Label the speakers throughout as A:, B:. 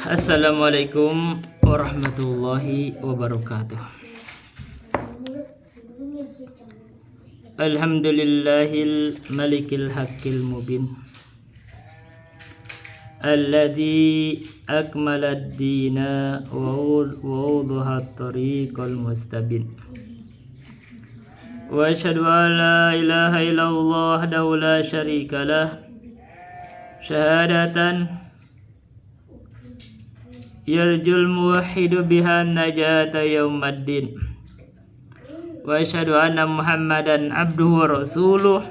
A: Assalamualaikum warahmatullahi wabarakatuh. Alhamdulillahil malikil haqqil mubin alladzi akmalad dina wa wadahat tariqal mustabin. Wa asyhadu an la ilaha illallah wahdahu la syarikalah syahadatan yarjul muwahhidu biha najata yaumaddin. Wa asyhadu anna Muhammadan abduhu wa rasuluh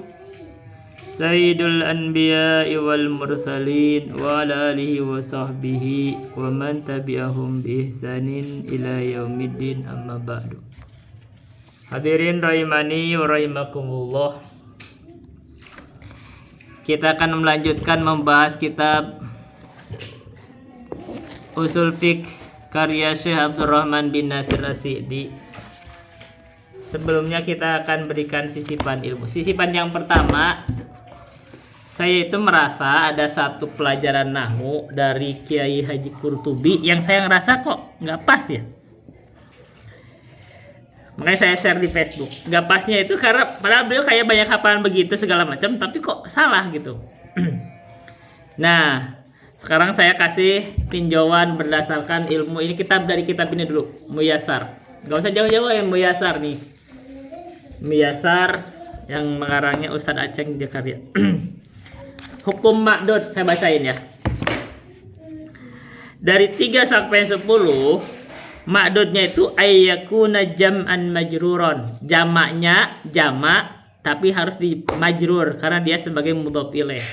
A: sayyidul anbiya'i wal mursalin wa ala alihi wa sahbihi wa man tabi'ahum bi ihsanin ila yaumiddin, amma ba'du. Hadirin rahimani wa rahimakumullah. Kita akan melanjutkan membahas kitab Usul Fiqh karya Syekh Abdurrahman bin Nasir As-Sa'di. Sebelumnya kita akan berikan sisipan ilmu. Sisipan yang pertama, saya itu merasa ada satu pelajaran nahwu dari Kiai Haji Qurtubi yang saya ngerasa kok nggak pas ya. Makanya saya share di Facebook. Nggak pasnya itu karena padahal beliau kayak banyak hafalan begitu segala macam, tapi kok salah gitu. Nah, sekarang saya kasih tinjauan berdasarkan ilmu ini, dari kitab ini dulu, Muyasar. Gak usah jauh-jauh yang Muyasar nih. Muyasar yang mengarangnya Ustadz Aceh Jakarta. Hukum makdud saya bacain ya. Dari 3 sampai 10, makdudnya itu ayyakuna jam'an majruron. Jamaknya jamak tapi harus di majrur karena dia sebagai mudhof ilaih.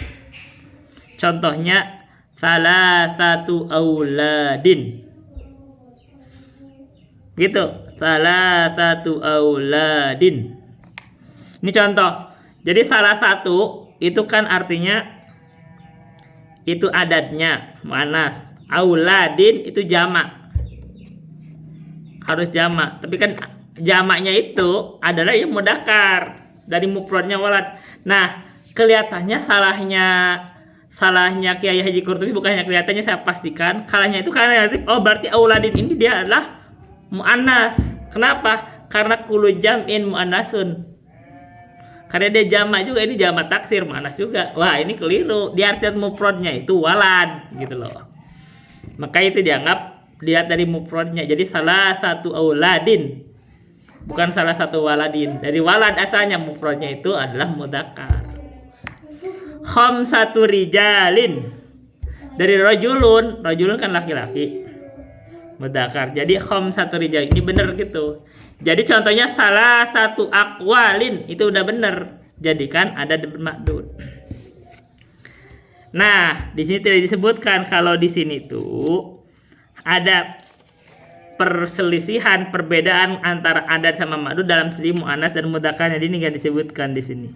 A: Contohnya salah satu auladin, gitu, salah satu auladin. Ini contoh. Jadi salah satu itu kan artinya itu adatnya muannas, auladin itu jamak, harus jamak. Tapi kan jamaknya itu adalah yang mudzakkar dari mufradnya walad. Nah, kelihatannya salahnya Kiai Haji Qurtubi, bukannya kelihatannya, saya pastikan salahnya itu karena berarti auladin ini dia adalah muannas. Kenapa? Karena kullu jam'in muannasun. Karena dia jamak juga, ini jamak taksir muannas juga. Wah, ini keliru. Dia harus lihat mufradnya itu walad gitu loh. Maka itu dianggap lihat dari mufradnya. Jadi salah satu auladin, bukan salah satu waladin. Dari walad asalnya, mufradnya itu adalah mudzakkar. Khamsatu rijalin, dari rajulun kan laki-laki, mudzakkar. Jadi khamsatu rijal ini benar gitu. Jadi contohnya salah satu aqwalin itu udah benar. Jadi kan ada makdud. Nah, di sini tidak disebutkan kalau di sini tuh ada perselisihan, perbedaan antara adat sama makdud dalam segi muannas dan mudzakkar. Jadi ini nggak disebutkan di sini.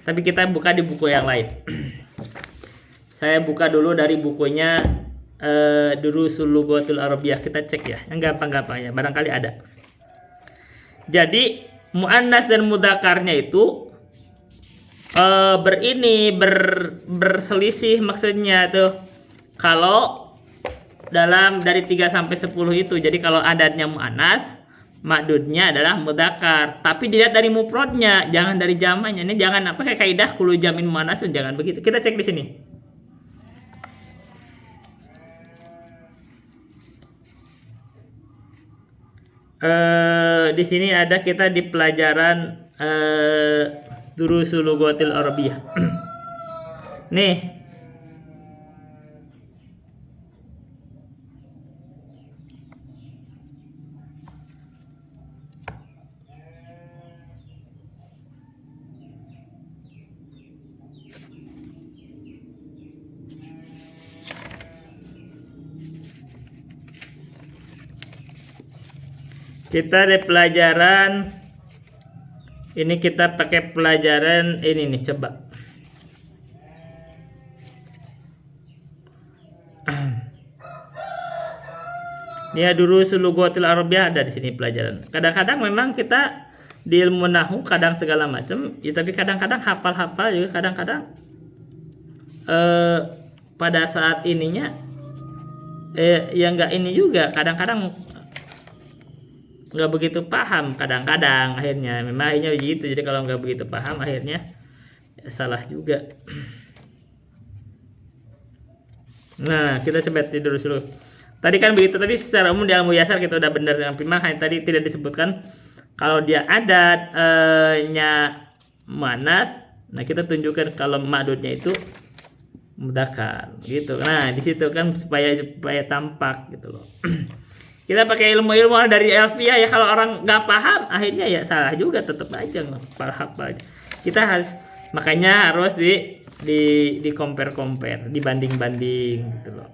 A: Tapi kita buka di buku yang lain. Saya buka dulu dari bukunya Durusul Lughatul Arabiyah. Kita cek ya, yang gampang-gampang ya, barangkali ada. Jadi muannas dan mudzakarnya itu berselisih maksudnya tuh. Kalau dalam dari 3 sampai 10 itu. Jadi kalau adatnya muannas, makdudnya adalah mudzakkar, tapi dilihat dari mufradnya, jangan dari jamaknya. Ini jangan kayak kaidah kullu jamin muannasun, jangan begitu. Kita cek di sini. Di sini ada kita di pelajaran Durusul Lughatil Arabiyah. Nih. Kita ada pelajaran ini, kita pakai pelajaran ini nih, coba. Ini Durusul Lughatil Arabiyah ada di sini pelajaran. Kadang-kadang memang kita di ilmu nahwu kadang segala macam, ya, tapi kadang-kadang hafal-hafal juga, kadang-kadang pada saat ininya ya nggak ini juga, kadang-kadang nggak begitu paham, kadang-kadang akhirnya memang akhirnya begitu. Jadi kalau nggak begitu paham akhirnya ya salah juga. Nah, kita coba tidur dulu. Tadi kan begitu, tapi secara umum di Al-Muyassar kita udah benar dengan prima. Hanya tadi tidak disebutkan kalau dia adatnya muannas. Nah, kita tunjukkan kalau ma'dudnya itu mudzakkar gitu. Nah, di situ kan supaya tampak gitu loh. Kita pakai ilmu-ilmu dari Elfia ya, kalau orang nggak paham akhirnya ya salah juga, tetap aja hafal. Kita harus, makanya harus di compare dibanding gitu loh.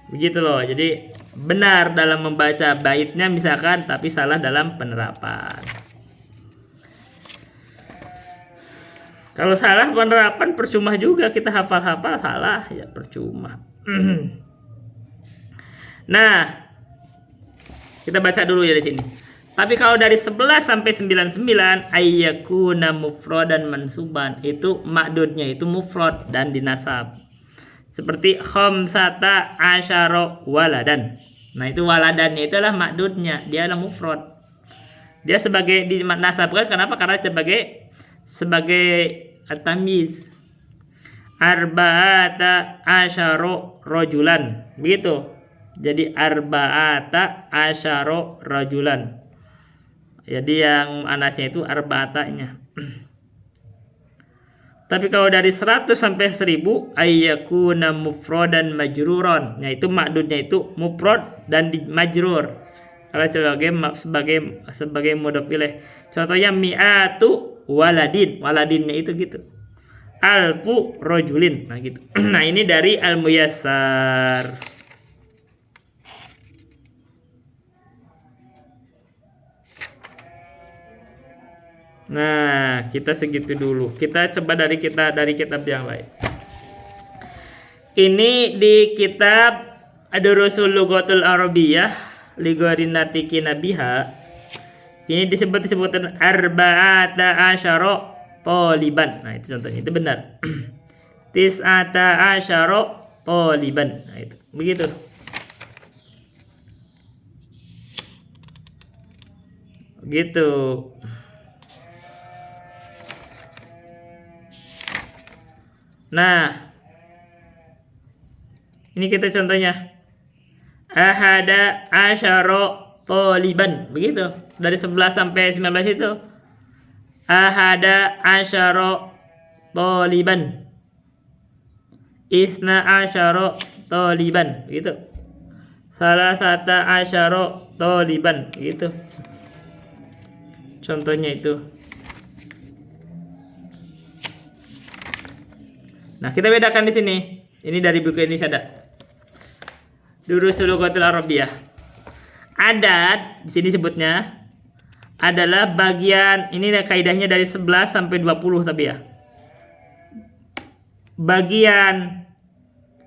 A: Begitu loh. Jadi benar dalam membaca baitnya misalkan, tapi salah dalam penerapan. Kalau salah penerapan percuma juga, kita hafal-hafal salah ya percuma. Nah, kita baca dulu ya di sini. Tapi kalau dari 11 sampai 99 ayyakuna mufradan mansuban, itu ma'dudnya itu mufrad dan dinasab. Seperti khamsata asyara waladan. Nah, itu waladannya itulah ma'dudnya, dia adalah mufrad. Dia sebagai dinasabkan kenapa? Karena sebagai at-tamyiz. Arba'ata asyara rajulan. Begitu. Jadi arba'ata asyara rajulan. Jadi yang anasnya itu arba'atanya. Tapi kalau dari 100 sampai 1000 ayyakuna mufradan majruron. Nah, itu ma'dudnya itu mufrad dan majrur. Kalau sebagai mudhof ilaih. Contohnya mi'atu waladin. Waladinnya itu gitu. Alfu rajulin. Nah, gitu. Nah, ini dari Al-Muyassar. Nah, kita segitu dulu. Kita coba dari kitab yang lain. Ini di kitab Ad-Durusul Lughatul Arabiyyah li ghairi natiki nabiha. Ini disebutkan arba'ata asyara taliban. Nah, itu contohnya, itu benar. Tis'ata asyara taliban. Nah, itu. Begitu. Gitu. Nah, ini kita contohnya. Ahada asyara taliban. Begitu. Dari 11 sampai 19 itu. Ahada asyara taliban. Isna asyara taliban. Begitu. Salasata asyara taliban. Begitu. Contohnya itu. Nah, kita bedakan di sini. Ini dari buku ini ada. Durusul Lughatul Arabiyyah. Adat di sini sebutnya adalah bagian, ini kaidahnya dari 11 sampai 20 tapi ya. Bagian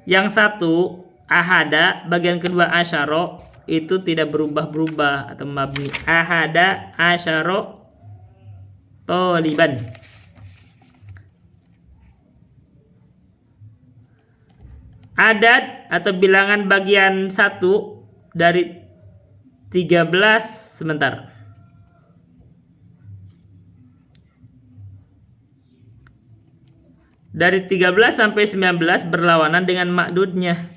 A: yang satu ahada, bagian kedua asyara itu tidak berubah-berubah atau mabni. Ahada asyara taliban. Adat atau bilangan bagian 1 dari 13 sebentar. Dari 13 sampai 19 berlawanan dengan ma'dudnya.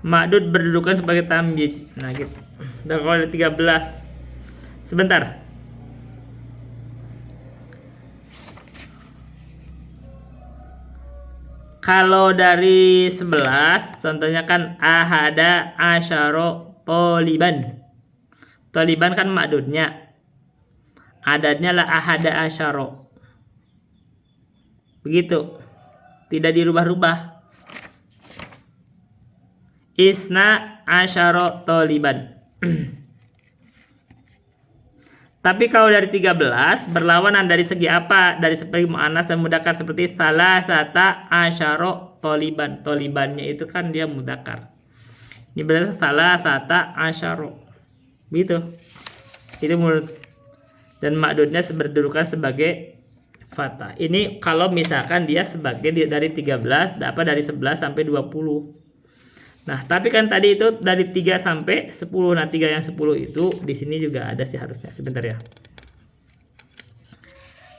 A: Ma'dud berdudukan sebagai tamyiz. Nah, gitu. Dan kalau ada 13 sebentar. Kalau dari 11 contohnya kan ahada asyara taliban. Taliban kan ma'dudnya. Adatnya lah ahada asyara. Begitu. Tidak dirubah-rubah. Isna asyara taliban. Tapi kalau dari 13 berlawanan dari segi apa? Dari seperti mu'annas dan mudzakkar, seperti salasata asyara taliban. Talibannya itu kan dia mudzakkar. Ini berarti salasata asyara. Gitu. Itu menurut, dan ma'dudnya berdudukan sebagai fathah. Ini kalau misalkan dia sebagai dari 13, apa dari 11 sampai 20. Nah, tapi kan tadi itu dari 3 sampai 10. Nah, 3 yang 10 itu di sini juga ada sih harusnya. Sebentar ya.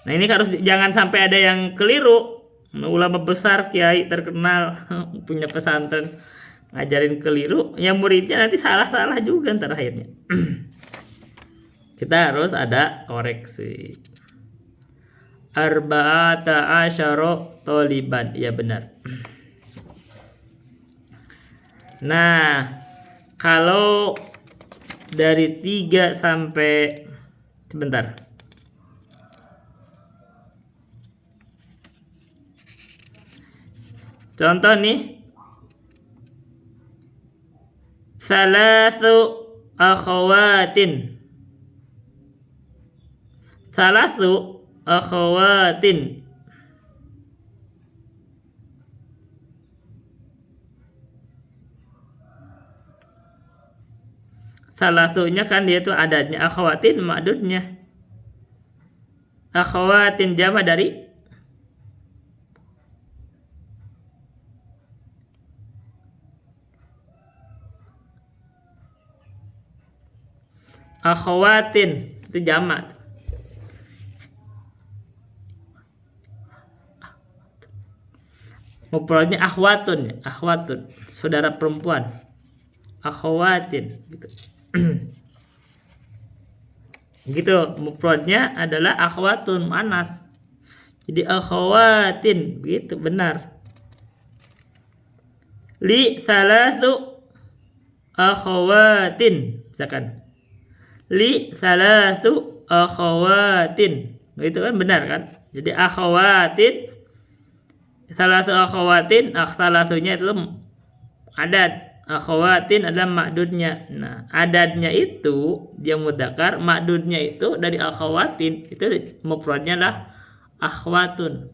A: Nah, ini harus jangan sampai ada yang keliru. Ulama besar, kiai terkenal punya pesantren ngajarin keliru, yang muridnya nanti salah-salah juga ntar akhirnya. Kita harus ada koreksi. Arba'ata asyara toliban, ya benar. Nah, kalau dari 3 sampai sebentar. Contoh nih. Salasu akhawatin. Salasu akhawatin. Salasunya kan dia tuh adatnya, akhawatin ma'dudnya. Akhawatin jama dari akhawatin, itu jamak. Mufradnya akhwatun, akhwatun, saudara perempuan. Akhawatin gitu. Gitu, mufradnya adalah akhwatun muannas. Jadi akhawatin, begitu benar. Li salasu akhawatin, misalkan. Li salasu akhawatin. Itu kan benar kan? Jadi akhawatin, salasu akhawatin, salasunya itu adat. Akhawatin adalah ma'dudnya. Nah, adatnya itu dia mudzakkar, ma'dudnya itu dari akhawatin, itu mufradnya lah akhwatun.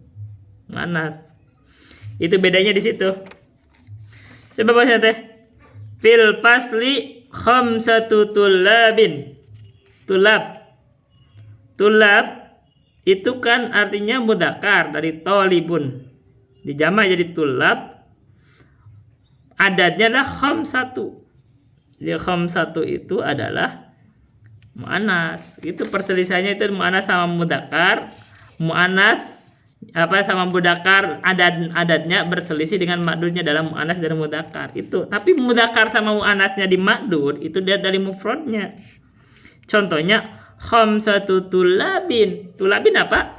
A: Manas. Itu bedanya di situ. Coba baca teh. Fil fasli khamsatu tullabin. Tulab. Tulab itu kan artinya mudzakkar dari tolibun. Dijamak jadi tulab. Adatnya adalah khamsatu. Jadi khamsatu itu adalah muannas. Itu perselisihannya itu muannas sama mudzakkar. Muannas apa sama mudzakkar adatnya berselisih dengan ma'dudnya dalam muannas dan mudzakkar. Itu. Tapi mudzakkar sama muannasnya di ma'dud itu dia dari mufradnya. Contohnya khamsatu tulabin. Tulabin apa?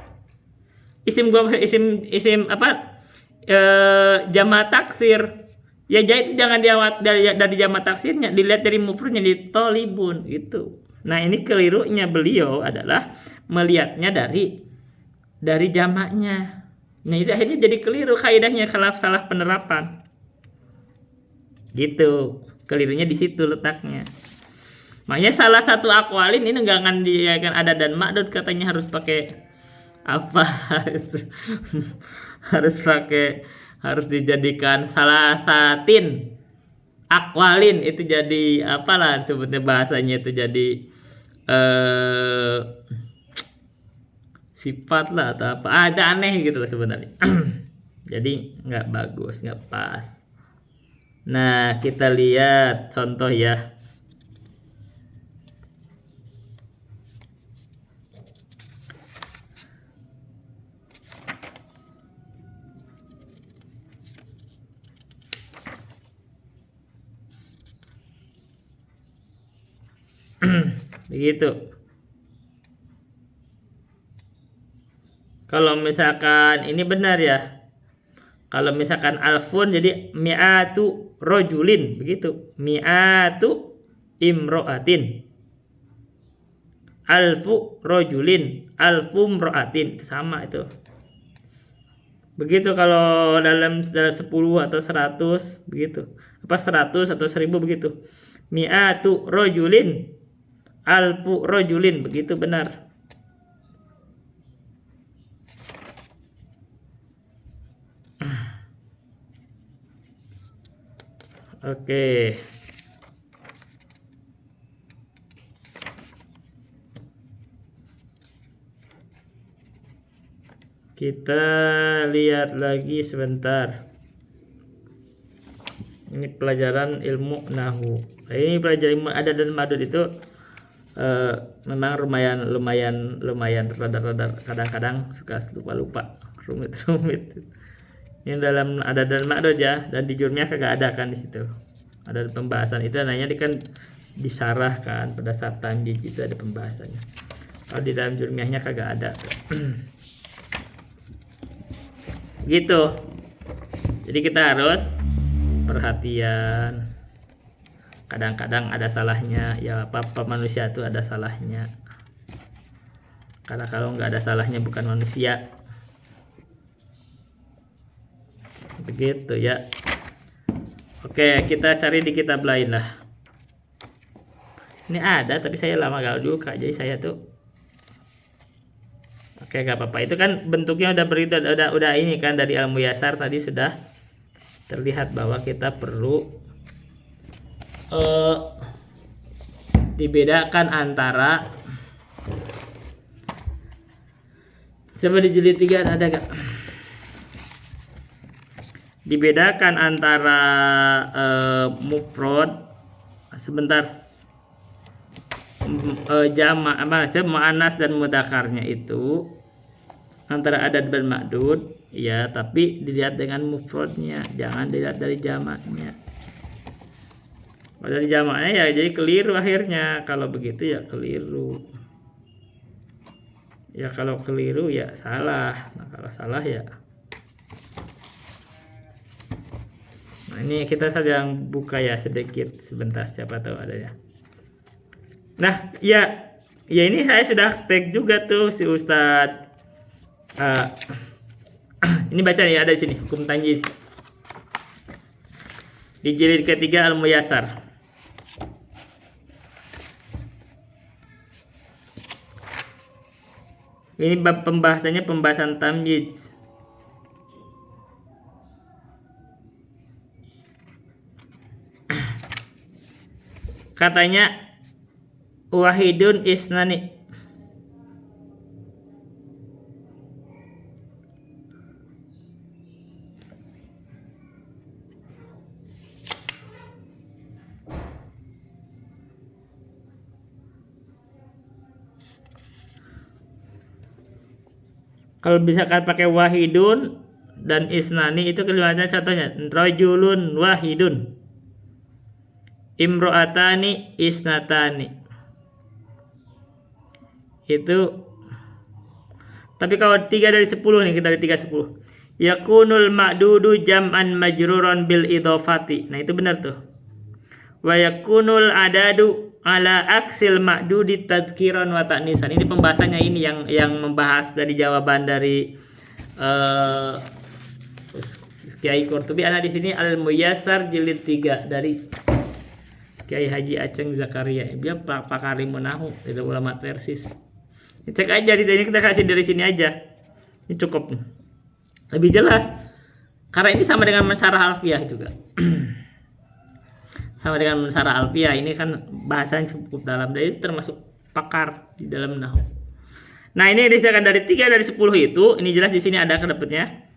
A: Isim apa? Jamak taksir. Ya jadi jangan dari jamak taksirnya, dilihat dari mufradnya di tolibun itu. Nah, ini kelirunya beliau adalah melihatnya dari jamaknya. Nah, itu akhirnya jadi keliru kaidahnya, kalau salah penerapan. Gitu. Kelirunya di situ letaknya. Makanya salah satu aqwalin ini enggak akan diakan ada dan ma'dud, katanya harus pakai apa? harus dijadikan salah satin akwalin, itu jadi apalah sebutnya bahasanya, itu jadi sifat lah atau apa, ada aneh gitu lah sebenarnya. Jadi nggak bagus, nggak pas. Nah, kita lihat contoh ya. Begitu. Kalau misalkan ini benar ya. Kalau misalkan alfun jadi mi'atu rojulin, begitu. Mi'atu imro'atin. Alfu rojulin, alfu imro'atin, sama itu. Begitu kalau dalam 10 atau 100 begitu. Apa 100 atau 1000 begitu. Mi'atu rojulin, alfu rojulin, begitu benar. Oke. Kita lihat lagi sebentar. Ini pelajaran ilmu nahu. Nah, ini pelajaran ilmu adat dan madud itu memang lumayan rada kadang-kadang suka lupa rumit. Ini dalam adat dan madud ya, dan di jurmiyah kagak ada kan di situ. Ada pembahasan itu, namanya kan disarah kan pada saat tamyiz itu ada pembahasannya. Kalau di dalam jurmiyahnya kagak ada. Gitu. Jadi kita harus perhatian. Kadang-kadang ada salahnya, ya apa manusia itu ada salahnya. Karena kalau nggak ada salahnya bukan manusia. Begitu ya. Oke, kita cari di kitab lain lah. Ini ada, tapi saya lama gak buka, jadi saya tuh. Oke, gak apa-apa. Itu kan bentuknya udah berita, udah ini kan dari Al-Muyassar tadi sudah terlihat bahwa kita perlu dibedakan antara, coba di jilid 3 ada gak? Dibedakan antara mufrad, sebentar, jamak muannas dan mudzakarnya itu antara adat dan ma'dud ya, tapi dilihat dengan mufradnya, jangan dilihat dari jamaknya. Kalau dari jamaknya ya jadi keliru akhirnya. Kalau begitu ya keliru. Ya kalau keliru ya salah. Nah kalau salah ya. Nah ini kita sedang buka ya sedikit sebentar, siapa tahu ada ya. Nah ya ini saya sudah tag juga tuh si Ustadz. Ini baca nih, ada di sini hukum tamyiz di jilid ketiga Al-Muyassar. Ini pembahasannya pembahasan tamyiz. Katanya wahidun isnani. Kalau misalkan pakai wahidun dan isnani itu kalimatnya contohnya rajulun wahidun, imro'atani isnatani. Itu tapi kalau 3 dari 10 nih, kita dari 3 10. Yakunul ma'dudu jam'an majruran bil idhofati. Nah itu benar tuh. Wa yakunul adadu ala aksil ma'dudi tadhkiran wa ta'nisan. Ini pembahasannya, ini yang membahas dari jawaban dari Kiai Qurtubi. Ada di sini Al-Muyassar jilid 3 dari Kiai Haji Aceng Zakaria. Dia pakar ilmu nahu, itu ulama tersis. Cek aja di sini, kita kasih dari sini aja. Ini cukup nih. Lebih jelas. Karena ini sama dengan Mansarah Alfiyah juga. Sama dengan Mansarah Alfiyah, ini kan bahasanya cukup dalam, dari itu termasuk pakar di dalam nahu. Nah, ini disediakan dari 3 dari 10 itu, ini jelas di sini ada kedapatnya.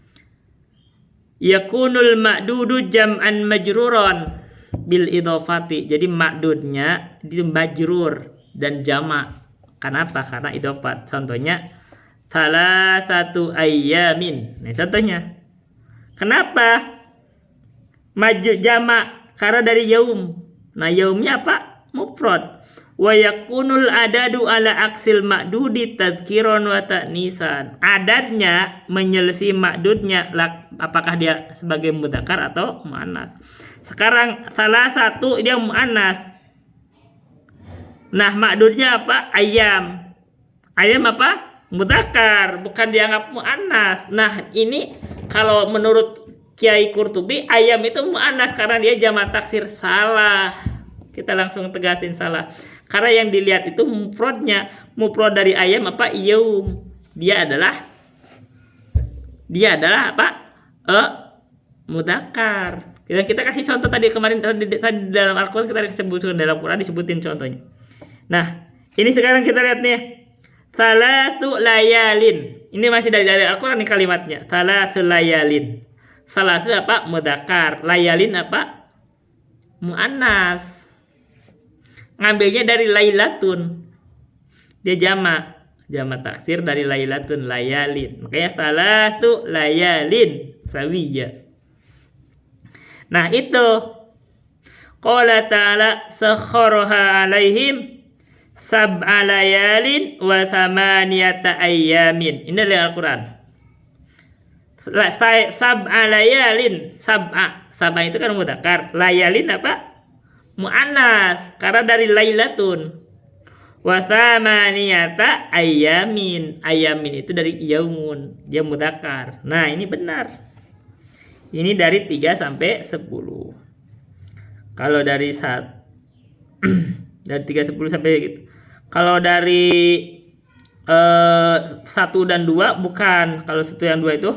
A: Yakunul ma'dudu jam'an majruron bil idhofati. Jadi ma'dudnya itu majrur dan jamak. Kenapa? Karena idhofat. Contohnya salah satu ayyamin. Nah, contohnya. Kenapa? Maju jamak karena dari yaum. Nah, yaumnya apa? Mufrad. Wa yakunul adadu ala aksil ma'dudi tadhkiron wa ta'nisan. Adatnya menyelesaikan ma'dudnya, apakah dia sebagai mudzakkar atau muannas. Sekarang salah satu dia muannas. Nah, ma'dudnya apa? Ayam. Ayam apa? Mudzakkar, bukan dianggap muannas. Nah, ini kalau menurut Kiai Qurtubi, ayam itu muannas karena dia jamak taksir. Salah. Kita langsung tegasin salah. Karena yang dilihat itu mufradnya. Mufrad dari ayam apa? Yaum. Dia adalah apa? Mudzakkar. Kita kasih contoh tadi kemarin tadi dalam Al-Qur'an, kita disebutkan dalam Quran, disebutin contohnya. Nah, ini sekarang kita lihat nih. Salatu layalin. Ini masih dari Al-Quran nih kalimatnya. Salasul layalin. Salasul apa? Mudzakkar. Layalin apa? Muannas. Ngambilnya dari lailatun. Dia jamak taksir dari lailatun, layalin. Makanya salasu layalin sawiyya. Nah itu qala ta'ala sakharaha alaihim sab'a layalin wa thamaniyata ayyamin. Ini dari Al-Quran. Sab'a layalin. Sab'a itu kan mudzakkar. Layalin apa? Muannas. Karena dari lailatun. Wa thamaniyata ayyamin. Ayyamin itu dari yaumun. Dia mudzakkar. Nah ini benar. Ini dari 3 sampai 10. Kalau dari dari 3 10 sampai gitu. Kalau dari 1 dan 2 bukan. Kalau 1 dan 2 itu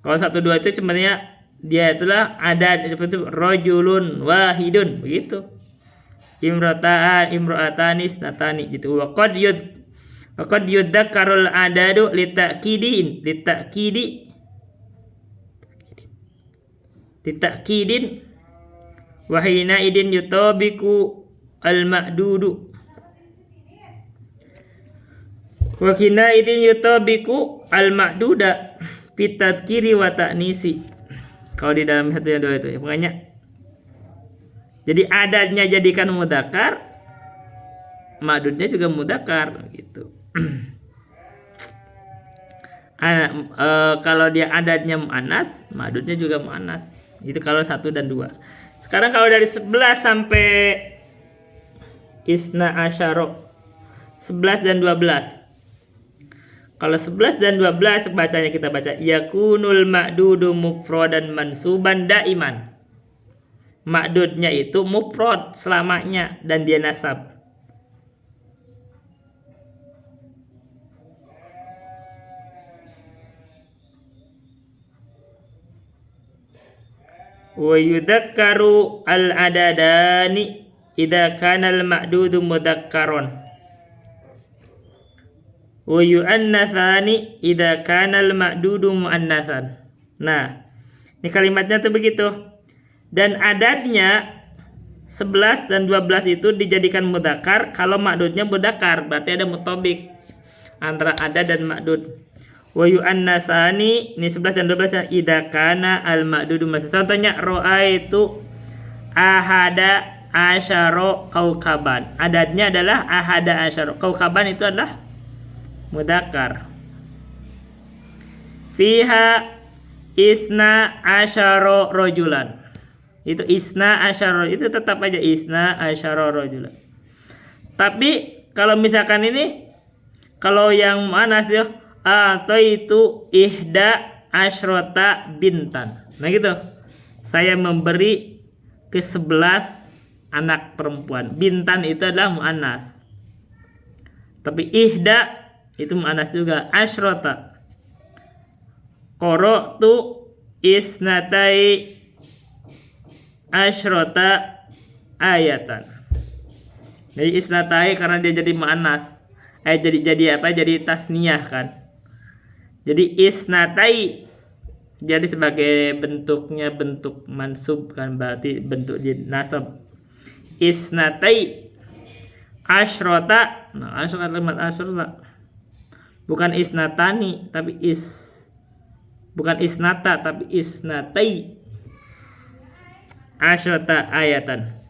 A: kalau 1 2 itu sebenarnya dia itulah ada seperti rajulun wahidun begitu. Imra'atanis natani gitu. Wa qad yudzakkarul adadu litakidin wa hina idin yutabiku al ma'dudu wa hina idin yutabiku al ma'duda pitadkiri wa ta'nisi. Kalau di dalam 1 dan 2 itu ya makanya jadi adatnya jadikan mudzakkar, ma'dudnya juga mudzakkar gitu. Kalau dia adatnya muannas, ma'dudnya juga muannas. Itu kalau 1 dan 2. Sekarang kalau dari 11 sampai isna asyara, 11 dan 12. Kalau 11 dan 12 bacanya kita baca yakunul ma'dudu mufradan mansuban daiman. Ma'dudnya itu mufrad selamanya dan dia nasab. Wa yudzakkaru al-adadani idza kana al-ma'dudu mudzakkaron. Wa yu'annatsani idza kana al-ma'dudu muannatsan. Nah, ini kalimatnya tuh begitu. Dan adatnya 11 dan 12 itu dijadikan mudzakkar kalau ma'dudnya mudzakkar, berarti ada mutobik antara adad dan ma'dud. Wa yu'annatsani ini 11 dan 12 idza kana al-ma'dudu muannatsan. Contohnya ra'aitu ahada asyara kaukaban. Adatnya adalah ahada asyara. Kaukaban itu adalah mudzakkar. Fiha isna asyara rajulan. Itu isna asyara, itu tetap aja isna asyara rajulan. Tapi kalau misalkan ini kalau yang muannas ya atau itu ihda asyrota bintan. Nah gitu. Saya memberi ke 11 anak perempuan. Bintan itu adalah muannas. Tapi ihda itu muannas juga. Asyrota qara'tu isnatai asyrota ayatan. Jadi isnatai karena dia jadi muannas. Jadi apa? Jadi tasniyah kan. Jadi isnatai jadi sebagai bentuknya bentuk mansub kan, berarti bentuk nasab. Isnatai asyrota. Nah, asyrota bukan isnatani tapi bukan isnata tapi isnatai asyrota ayatan.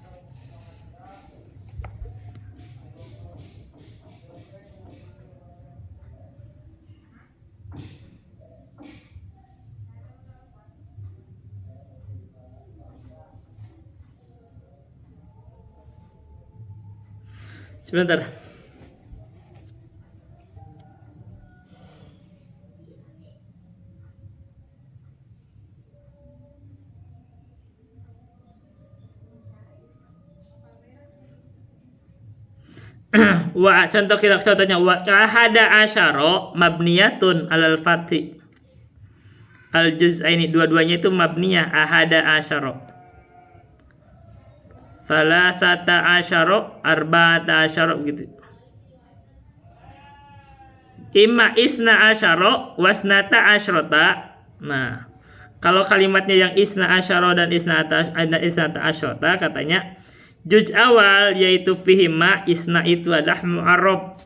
A: Sebentar. Contohnya wa ahada asyara mabniyatun alal fathi. Al juz'aini dua-duanya itu mabniyah ahada asyara. salasata asyara, arba'ata asyara gitu. Imma isna asyara wasnata asyrata. Nah, kalau kalimatnya yang isna asyara dan isnata asyrata katanya juj awal yaitu fihima isna itu adalah mu'arrab.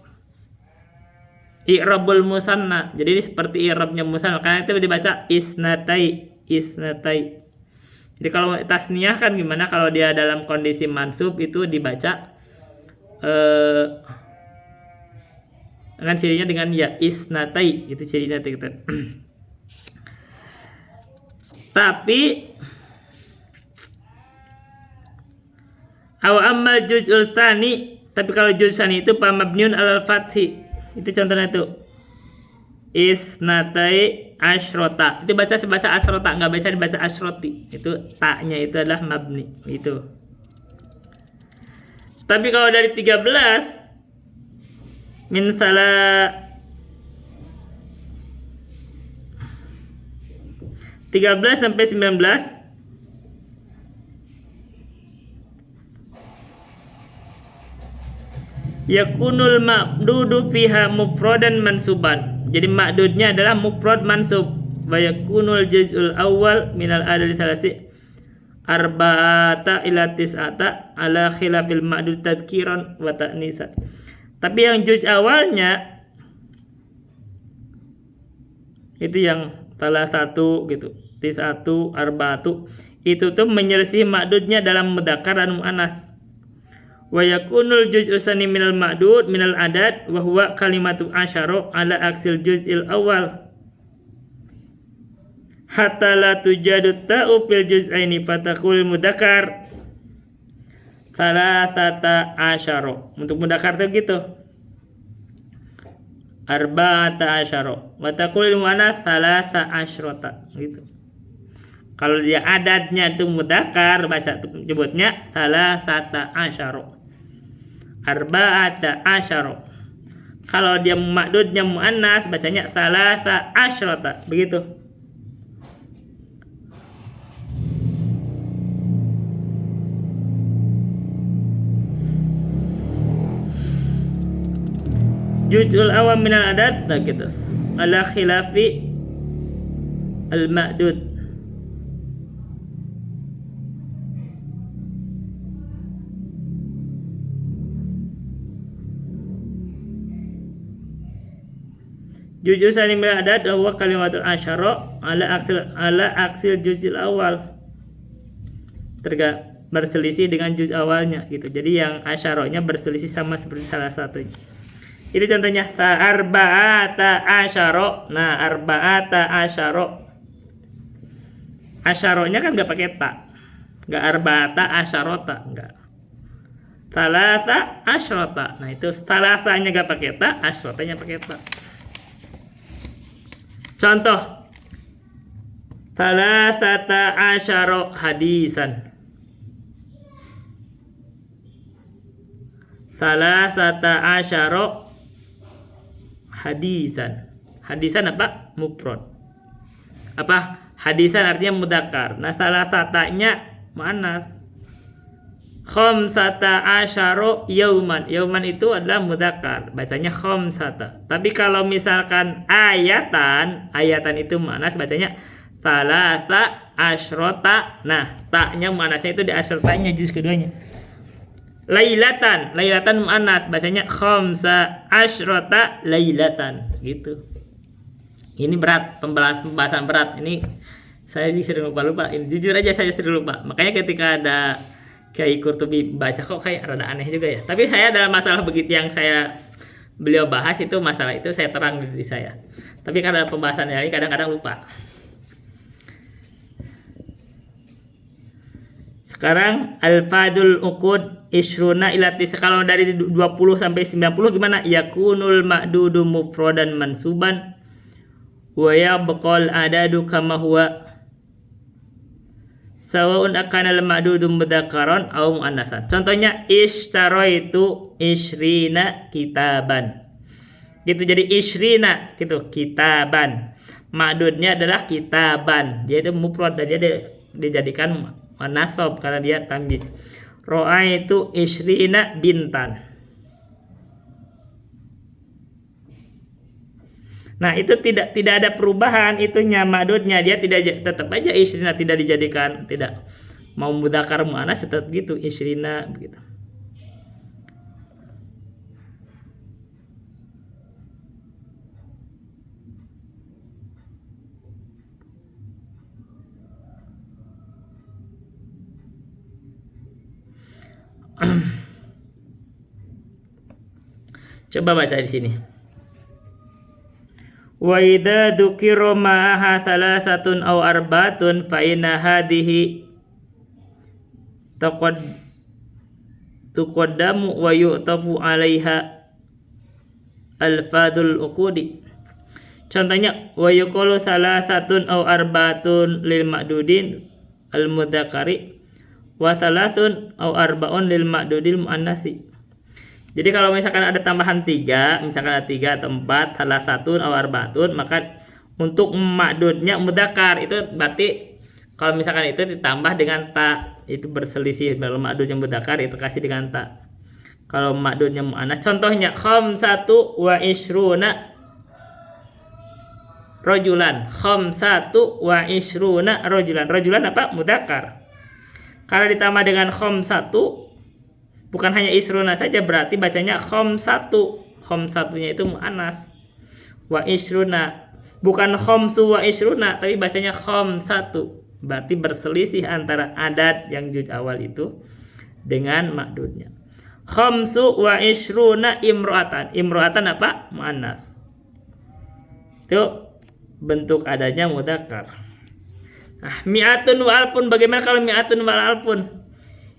A: I'rabul musanna. Jadi seperti i'rabnya musanna karena itu dibaca isnatai. Jadi kalau tasniyah kan gimana kalau dia dalam kondisi mansub itu dibaca kan cirinya dengan ya isnatai, itu cirinya gitu. Tapi aw ammal juz'ul tsani, tapi kalau juz tsani itu pamabniun alal fathi. Itu contohnya tuh. Isnatai asyrota. Itu baca asyrota, enggak bisa dibaca asyroti. Itu taknya itu adalah mabni, itu. Tapi kalau dari 13 min salah 13 sampai 19 yakunul ma'dudu fiha mufradan mansuban. Jadi ma'dudnya adalah mufrad mansub. Wa yakunul juz'ul awal minal adadi salasi arba'ata ila tis'ata ala khilafil ma'dud tadhkiran wa ta'nisa. Tapi yang juz awalnya itu yang salah satu gitu, tis'atu, arba'atu, itu tuh menyelisih ma'dudnya dalam mudzakkar dan muannas. Wa yakunul juz'u tsani minal ma'dud minal adad wa huwa kalimatu asyara ala aksil juz'il awal hatta la tujadu ta'u fil juz'aini fatakul mudzakkar salasata asyara. Untuk mudzakkar tuh gitu, arba'ata asyara wa taqul muannas salasa asyrata gitu. Kalau dia adadnya itu mudzakkar baca sebutnya salasata asyara, arba'ata asyara. Kalau dia ma'dudnya muannas bacanya salasa asyrata begitu. Juz'ul awam minal adad gitu. Ala khilafi al-ma'dud. Juz'u tsani minal adad huwa kalimatul asyara ala aksil juz'il awal. Berselisih dengan juz awalnya gitu. Jadi yang asyaranya berselisih sama seperti salah satunya. Itu contohnya arba'ata asyara. Nah, arba'ata asyara. Asyaronya kan enggak pakai ta. Enggak arba'ata asyarota, enggak. Salasa asyrota. Nah, itu salasanya enggak pakai ta, asyrotanya pakai ta. Contoh. Salasata asyara hadisan. Salasata asyara hadisan. Hadisan apa? Mufrad. Apa? Hadisan artinya mudzakkar. Nah, salah satanya muannas. Khamsata asyara yauman. Yauman itu adalah mudzakkar. Bacanya khamsata. Tapi kalau misalkan ayatan itu muannas bacanya salasa asyrota. Nah, taknya muannasnya itu di asyrotanya juz keduanya. Lailatan muannas bacanya khamsa asyrota lailatan gitu. Ini berat, pembahasan berat. Ini saya sering lupa. Ini jujur aja saya sering lupa. Makanya ketika ada Kyai Qurtubi baca kok kayak rada aneh juga ya. Tapi saya dalam masalah begitu yang beliau bahas itu masalah itu saya terang di diri saya. Tapi karena pembahasan ini kadang-kadang lupa. Sekarang al-fadul uqud isruna ila tis. Kalau dari 20 sampai 90 gimana? Yakunul ma'dudu mufradan mansuban wa yabqal adadu kama huwa sawa'un akana al-ma'dudu mudzakkaran aw muannasan. Contohnya ishtaraitu isrina kitaban. Gitu, jadi isrina gitu, kitaban. Ma'dudnya adalah kitaban. Dia itu mufrad dan dia dijadikan nasab karena dia tamyiz. Ra'aitu ishrina bintan. Nah, itu tidak ada perubahan itunya ma'dudnya, dia tidak, tetap aja ishrina, tidak dijadikan, tidak mau mudzakkar muannas tetap gitu ishrina begitu. Coba baca di sini. Wa idza dzukira ma'aha salasatun aw arba'atun fa inna hadhihi tuqaddamu wa yu'tafu 'alaiha alfadul uqudi. Contohnya wa yuqalu salasatun aw arba'atun lil ma'dudin al mudzakkari wa salatun aw arba'un lil ma'dudil muannasi. Jadi kalau misalkan ada tambahan 3, misalkan ada 3 atau 4, salah satu atau arba'atun, maka untuk ma'dudnya mudzakkar itu berarti kalau misalkan itu ditambah dengan ta, itu berselisih. Kalau ma'dudnya mudzakkar itu kasih dengan ta. Kalau ma'dudnya muannas, contohnya khamsatu wa ishruna rajulan. Khamsatu wa ishruna rajulan. Rajulan apa? Mudzakkar. Kalau ditambah dengan khamsatu, bukan hanya isruna saja, berarti bacanya khamsatu. Khamsatunya itu muannas. Wa isruna, bukan khamsu wa isruna, tapi bacanya khamsatu. Berarti berselisih antara adat yang juz awal itu dengan ma'dudnya. Khamsu wa isruna imro'atan. Imro'atan apa? Muannas. Itu bentuk adanya mudzakkar. Nah, mi'atun wa alfun, bagaimana kalau mi'atun wa alfun?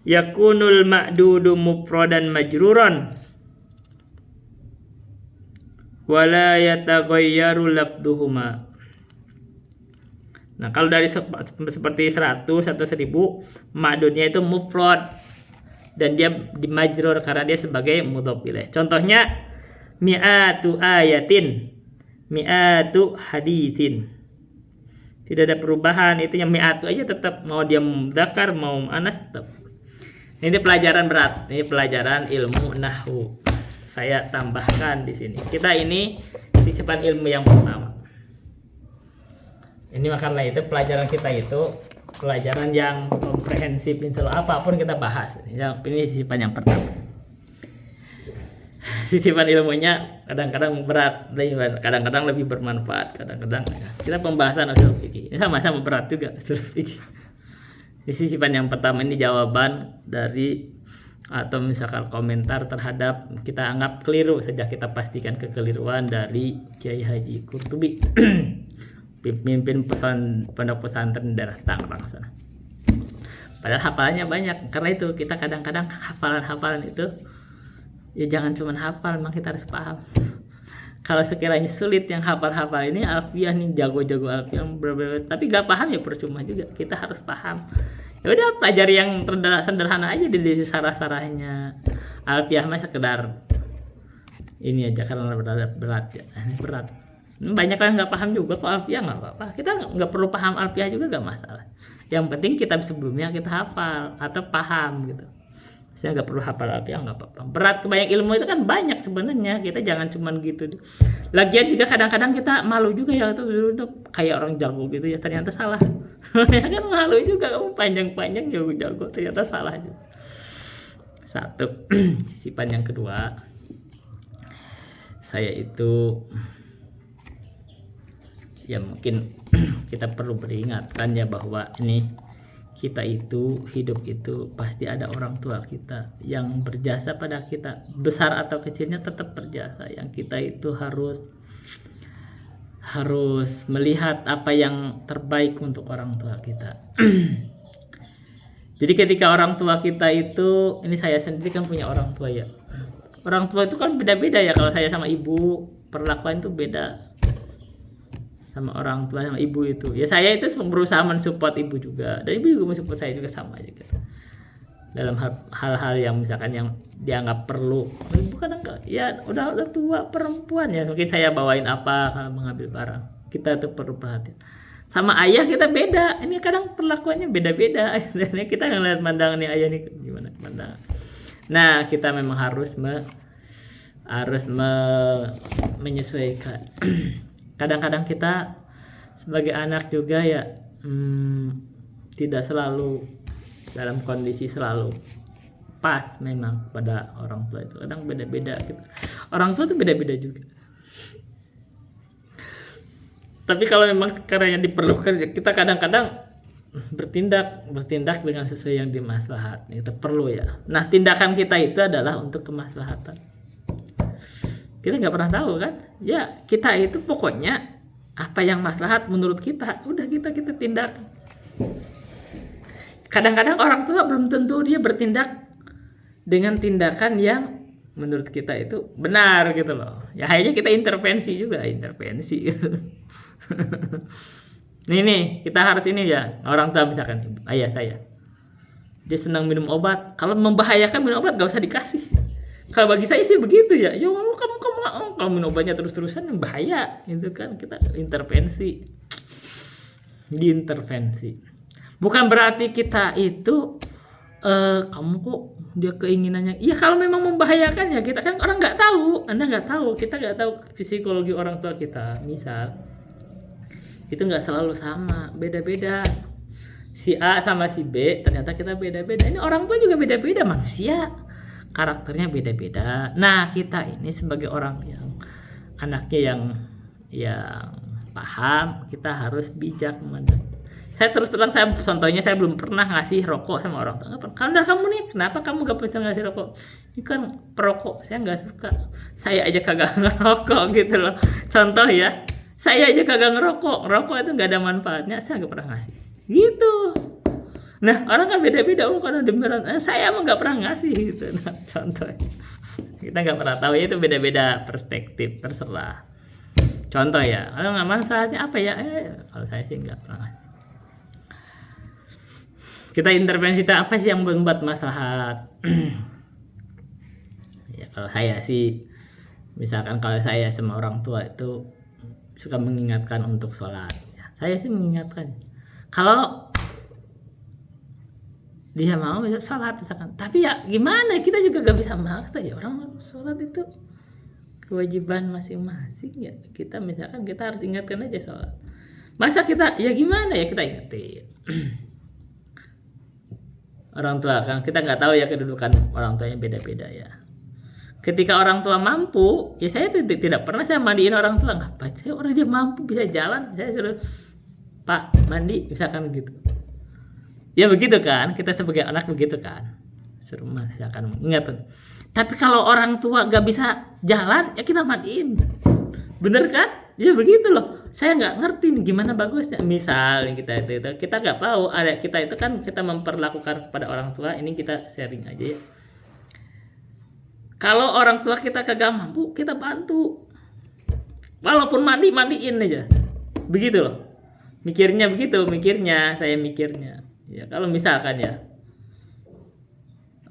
A: Yakunul ma'dudu mufradan majruran wala yataghayyaru lafduhuma. Nah, kalau dari seperti 100 atau 1000, ma'dudnya itu mufrad dan dia dimajrur karena dia sebagai mudhof ilaih. Contohnya mi'atu ayatin, mi'atu haditsin. Tidak ada perubahan, itu yang mi'atu aja tetap, mau dia mudzakkar mau muannas tetap. Ini pelajaran berat, ini pelajaran ilmu nahwu. Saya tambahkan di sini. Kita ini sisipan ilmu yang pertama. Ini makanya itu pelajaran kita itu pelajaran yang komprehensif, apapun kita bahas. Ini sisipan yang pertama. Sisipan ilmunya kadang-kadang berat, kadang-kadang lebih bermanfaat, kadang-kadang kita pembahasan usul fikih. Ini sama-sama berat juga usul fikih. Di sisipan yang pertama ini jawaban dari atau misalkan komentar terhadap kita anggap keliru saja, kita pastikan kekeliruan dari Kiai Haji Qurtubi, pemimpin pondok pesantren daerah Tangerang sana. Padahal hafalannya banyak, karena itu kita kadang-kadang hafalan itu ya jangan cuma hafal, memang kita harus paham. Kalau sekiranya sulit yang hafal-hafal ini alfiah nih, jago-jago alfiah tapi gak paham ya percuma juga, kita harus paham. Ya udah pelajari yang sederhana aja di sarah-sarahnya. Alfiah mah sekedar ini aja karena berat ya. Ini berat. Banyak orang nggak paham juga kok alfiah, nggak apa-apa. Kita nggak perlu paham alfiah juga nggak masalah. Yang penting kitab sebelumnya kita hafal atau paham gitu. Saya nggak perlu hafal alfiah, nggak apa-apa. Berat, kebanyak ilmu itu kan banyak sebenarnya. Kita jangan cuman gitu. Lagian juga kadang-kadang kita malu juga ya, itu kayak orang jago gitu ya, ternyata salah. Ya kan malu juga, kamu panjang-panjang jago-jago ternyata salah juga. Satu. Sisipan yang kedua, saya itu ya mungkin kita perlu beringatkan ya bahwa ini kita itu hidup itu pasti ada orang tua kita yang berjasa pada kita, besar atau kecilnya tetap berjasa. Yang kita itu harus melihat apa yang terbaik untuk orang tua kita. Jadi ketika orang tua kita itu, ini saya sendiri kan punya orang tua ya. Orang tua itu kan beda-beda ya, kalau saya sama ibu perlakuan itu beda. Sama orang tua sama ibu itu ya, saya itu berusaha mensupport ibu juga, dan ibu juga mensupport saya juga sama juga dalam hal-hal yang misalkan yang dianggap perlu. Ibu kadang ya udah tua perempuan ya, mungkin saya bawain apa, mengambil barang, kita tuh perlu perhatian. Sama ayah kita beda. Ini kadang perlakuannya beda-beda. Akhirnya kita ngeliat pandangan nih ayah nih gimana pandangan. Nah, kita memang harus menyesuaikan. Kadang-kadang kita sebagai anak juga ya tidak selalu dalam kondisi selalu pas memang pada orang tua itu. Kadang beda-beda gitu. Orang tua itu beda-beda juga. Tapi kalau memang sekarang yang diperlukan, kita kadang-kadang bertindak dengan sesuai yang dimaslahat. Itu perlu ya. Nah, tindakan kita itu adalah untuk kemaslahatan. Kita nggak pernah tahu kan? Ya, kita itu pokoknya apa yang maslahat menurut kita, udah kita tindak. Kadang-kadang orang tua belum tentu dia bertindak dengan tindakan yang menurut kita itu benar gitu loh. Ya akhirnya kita intervensi gitu. nih kita harus ini ya, orang tua misalkan ayah saya dia senang minum obat, kalau membahayakan minum obat gak usah dikasih. Kalau bagi saya sih begitu ya, kamu kalau minum obatnya terus-terusan bahaya gitu kan. Kita diintervensi. Bukan berarti kita itu kamu kok dia keinginannya, iya kalau memang membahayakan ya, kita kan orang nggak tahu, Anda nggak tahu, kita nggak tahu psikologi orang tua kita. Misal itu nggak selalu sama, beda-beda. Si A sama si B ternyata kita beda-beda. Ini orang tua juga beda-beda, manusia karakternya beda-beda. Nah, kita ini sebagai orang yang anaknya yang paham, kita harus bijak memandang. Saya terus terang, contohnya saya belum pernah ngasih rokok sama orang tua. Kalau kamu nih, kenapa kamu gak bisa ngasih rokok? Ini kan perokok, saya nggak suka. Saya aja kagak ngerokok gitu loh. Contoh ya, saya aja kagak ngerokok itu nggak ada manfaatnya, saya nggak pernah ngasih. Gitu. Nah, orang kan beda-beda. Karena demikian, saya emang nggak pernah ngasih gitu. Nah, contoh. Kita nggak pernah tahu, itu beda-beda perspektif, terserah. Contoh ya, kalau nggak manfaatnya apa ya? Kalau saya sih nggak pernah ngasih. Kita intervensi apa sih yang membuat maslahat? Ya kalau saya sih, misalkan kalau saya sama orang tua itu suka mengingatkan untuk sholat. Ya, saya sih mengingatkan. Kalau dia mau sholat misalkan, tapi ya gimana? Kita juga gak bisa maksa ya, orang sholat itu kewajiban masing-masing ya. Kita misalkan kita harus ingatkan aja sholat. Masa kita ya gimana ya, kita ingetin. Orang tua kan kita nggak tahu ya kedudukan orang tuanya beda-beda ya. Ketika orang tua mampu, ya saya tidak pernah saya mandiin orang tua. Ngapain? Saya orang dia mampu bisa jalan, saya suruh Pak mandi misalkan gitu. Ya begitu kan, kita sebagai anak begitu kan, suruh misalkan ingat. Tapi kalau orang tua nggak bisa jalan, ya kita mandiin. Bener kan? Ya begitu loh. Saya nggak ngerti nih gimana bagusnya. Misal kita nggak tahu, ada kita itu kan kita memperlakukan kepada orang tua, ini kita sharing aja ya. Kalau orang tua kita kagak mampu, kita bantu. Walaupun mandiin aja. Begitu loh. Saya mikirnya. Ya kalau misalkan ya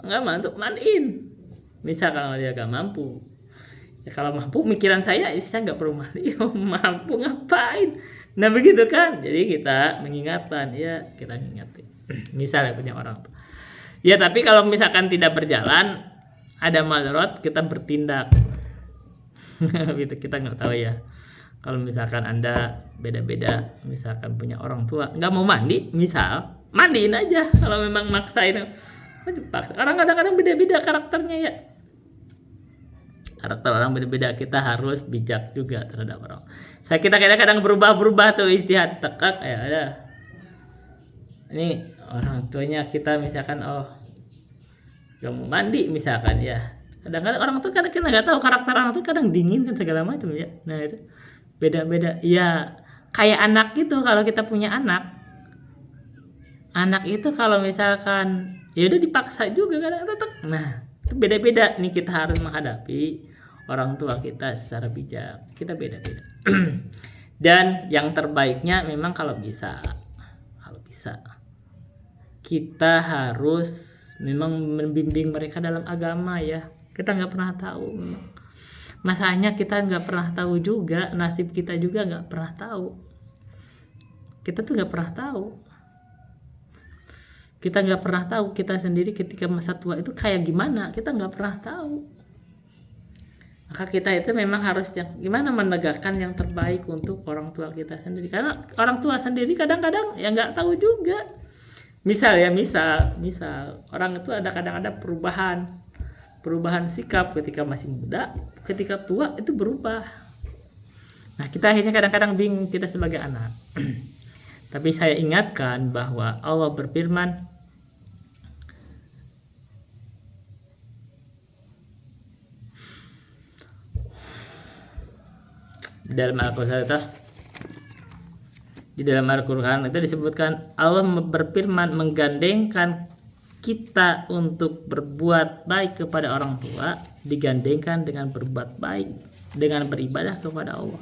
A: nggak mampu mandiin. Misalkan kalau dia nggak mampu. Ya kalau mampu, mikiran saya nggak perlu mandi. Mampu ngapain? Nah begitu kan. Jadi kita mengingatkan, ya kita mengingatkan. Misalnya punya orang tua. Ya tapi kalau misalkan tidak berjalan, ada madarat, kita bertindak. Gitu kita nggak tahu ya. Kalau misalkan Anda beda-beda, misalkan punya orang tua nggak mau mandi, misal mandiin aja. Kalau memang maksain, orang kadang-kadang beda-beda karakternya ya. Karakter orang beda-beda, kita harus bijak juga terhadap orang. Kita kadang-kadang berubah tuh istihad tekak ya ada. Ini orang tuanya kita misalkan gak mau mandi misalkan ya. Kadang-kadang orang tuh kadang kita nggak tahu karakter orang tuh, kadang dingin kan segala macam ya. Nah itu beda-beda. Ya kayak anak gitu, kalau kita punya anak itu kalau misalkan ya udah dipaksa juga kadang tetap. Nah itu beda-beda nih, kita harus menghadapi orang tua kita secara bijak. Kita beda-beda. Dan yang terbaiknya memang kalau bisa kita harus memang membimbing mereka dalam agama ya. Kita nggak pernah tahu memang. Masanya kita nggak pernah tahu juga, nasib kita juga nggak pernah tahu. Kita tuh nggak pernah tahu. Kita nggak pernah tahu kita sendiri ketika masa tua itu kayak gimana. Kita nggak pernah tahu. Maka kita itu memang harus gimana menegakkan yang terbaik untuk orang tua kita sendiri. Karena orang tua sendiri kadang-kadang ya nggak tahu juga. Misal orang itu kadang ada perubahan sikap ketika masih muda, ketika tua itu berubah. Nah, kita akhirnya kadang-kadang bingung kita sebagai anak. Tapi saya ingatkan bahwa Allah berfirman, di dalam Al-Quran itu disebutkan Allah berfirman menggandengkan kita untuk berbuat baik kepada orang tua digandengkan dengan berbuat baik dengan beribadah kepada Allah.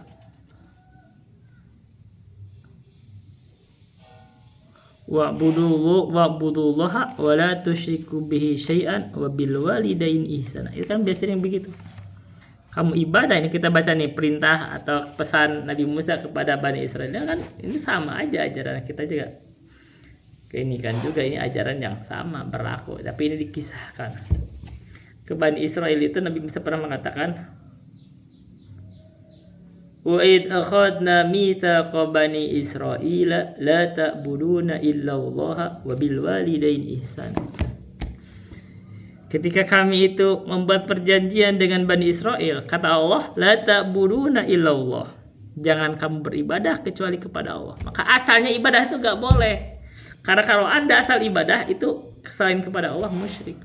A: Wa'budullaha wa la tusyriku bihi syai'an wa bil walidaini ihsana. Itu kan biasanya begitu. Kamu ibadah, ini kita baca nih perintah atau pesan Nabi Musa kepada Bani Israel kan ini sama aja ajaran kita juga. Ini kan juga ini ajaran yang sama berlaku, tapi ini dikisahkan. Ke Bani Israel itu Nabi Musa pernah mengatakan, wa id akhadna mitsaqa bani Israila la ta'buduna illa Allah wa bil walidaini ihsana. Ketika kami itu membuat perjanjian dengan Bani Israel, kata Allah, la ta'buduna illallah. Jangan kamu beribadah kecuali kepada Allah. Maka asalnya ibadah itu gak boleh. Karena kalau Anda asal ibadah itu selain kepada Allah musyrik.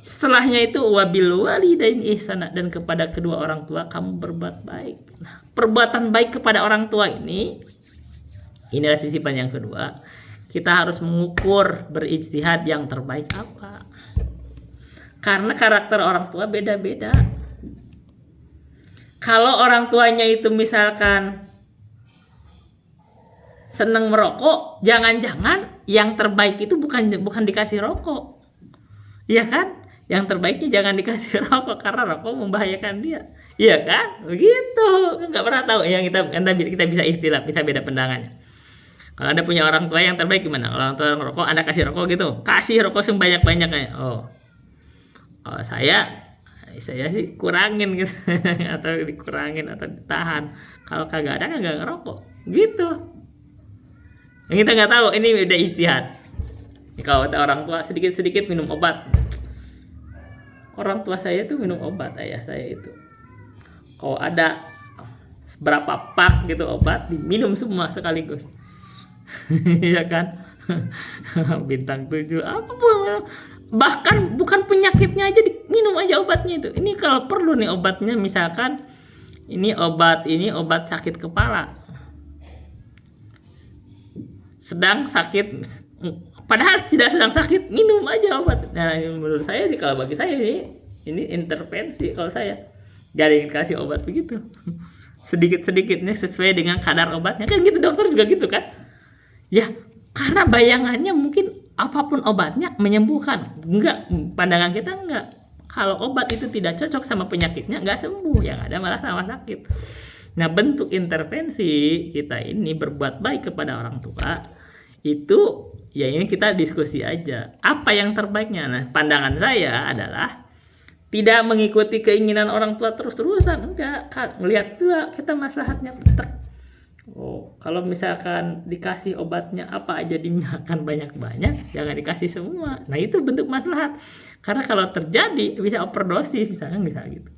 A: Setelahnya itu wabil walidain ihsana, dan kepada kedua orang tua kamu berbuat baik. Nah, perbuatan baik kepada orang tua inilah sisipan yang kedua. Kita harus mengukur berijtihad yang terbaik apa. Karena karakter orang tua beda-beda. Kalau orang tuanya itu misalkan seneng merokok, jangan-jangan yang terbaik itu bukan dikasih rokok. Iya kan? Yang terbaiknya jangan dikasih rokok karena rokok membahayakan dia. Iya kan? Begitu. Enggak pernah tahu. Yang kita bisa ikhtilaf, bisa beda pandangannya. Kalau Anda punya orang tua yang terbaik gimana? Kalau orang tua ngerokok, Anda kasih rokok gitu. Kasih rokok sebanyak-banyaknya. Oh, saya sih kurangin gitu atau dikurangin atau ditahan. Kalau kagak ada kan nggak ngerokok gitu. Yang kita nggak tahu ini udah ijtihad. Kalau orang tua sedikit minum obat, orang tua saya tuh minum obat, ayah saya itu. Kalau ada berapa pak gitu obat diminum semua sekaligus. Iya kan? Bintang 7 apa pun. Bahkan bukan penyakitnya aja diminum aja obatnya itu. Ini kalau perlu nih obatnya misalkan ini obat sakit kepala. Sedang sakit, padahal tidak sedang sakit, minum aja obat. Nah, menurut saya sih kalau bagi saya ini intervensi kalau saya. Jadi kasih obat begitu. Sedikit-sedikitnya sesuai dengan kadar obatnya. Kan gitu dokter juga gitu kan. Ya, karena bayangannya mungkin apapun obatnya menyembuhkan. Enggak, pandangan kita enggak. Kalau obat itu tidak cocok sama penyakitnya, enggak sembuh, yang ada malah tambah sakit. Nah, bentuk intervensi kita ini berbuat baik kepada orang tua itu ya ini kita diskusi aja. Apa yang terbaiknya? Nah, pandangan saya adalah tidak mengikuti keinginan orang tua terus-terusan, enggak. Melihat dulu kita maslahatnya petek. Kalau misalkan dikasih obatnya apa aja dimakan banyak-banyak, jangan dikasih semua. Nah, itu bentuk maslahat. Karena kalau terjadi bisa overdosis misalnya gitu.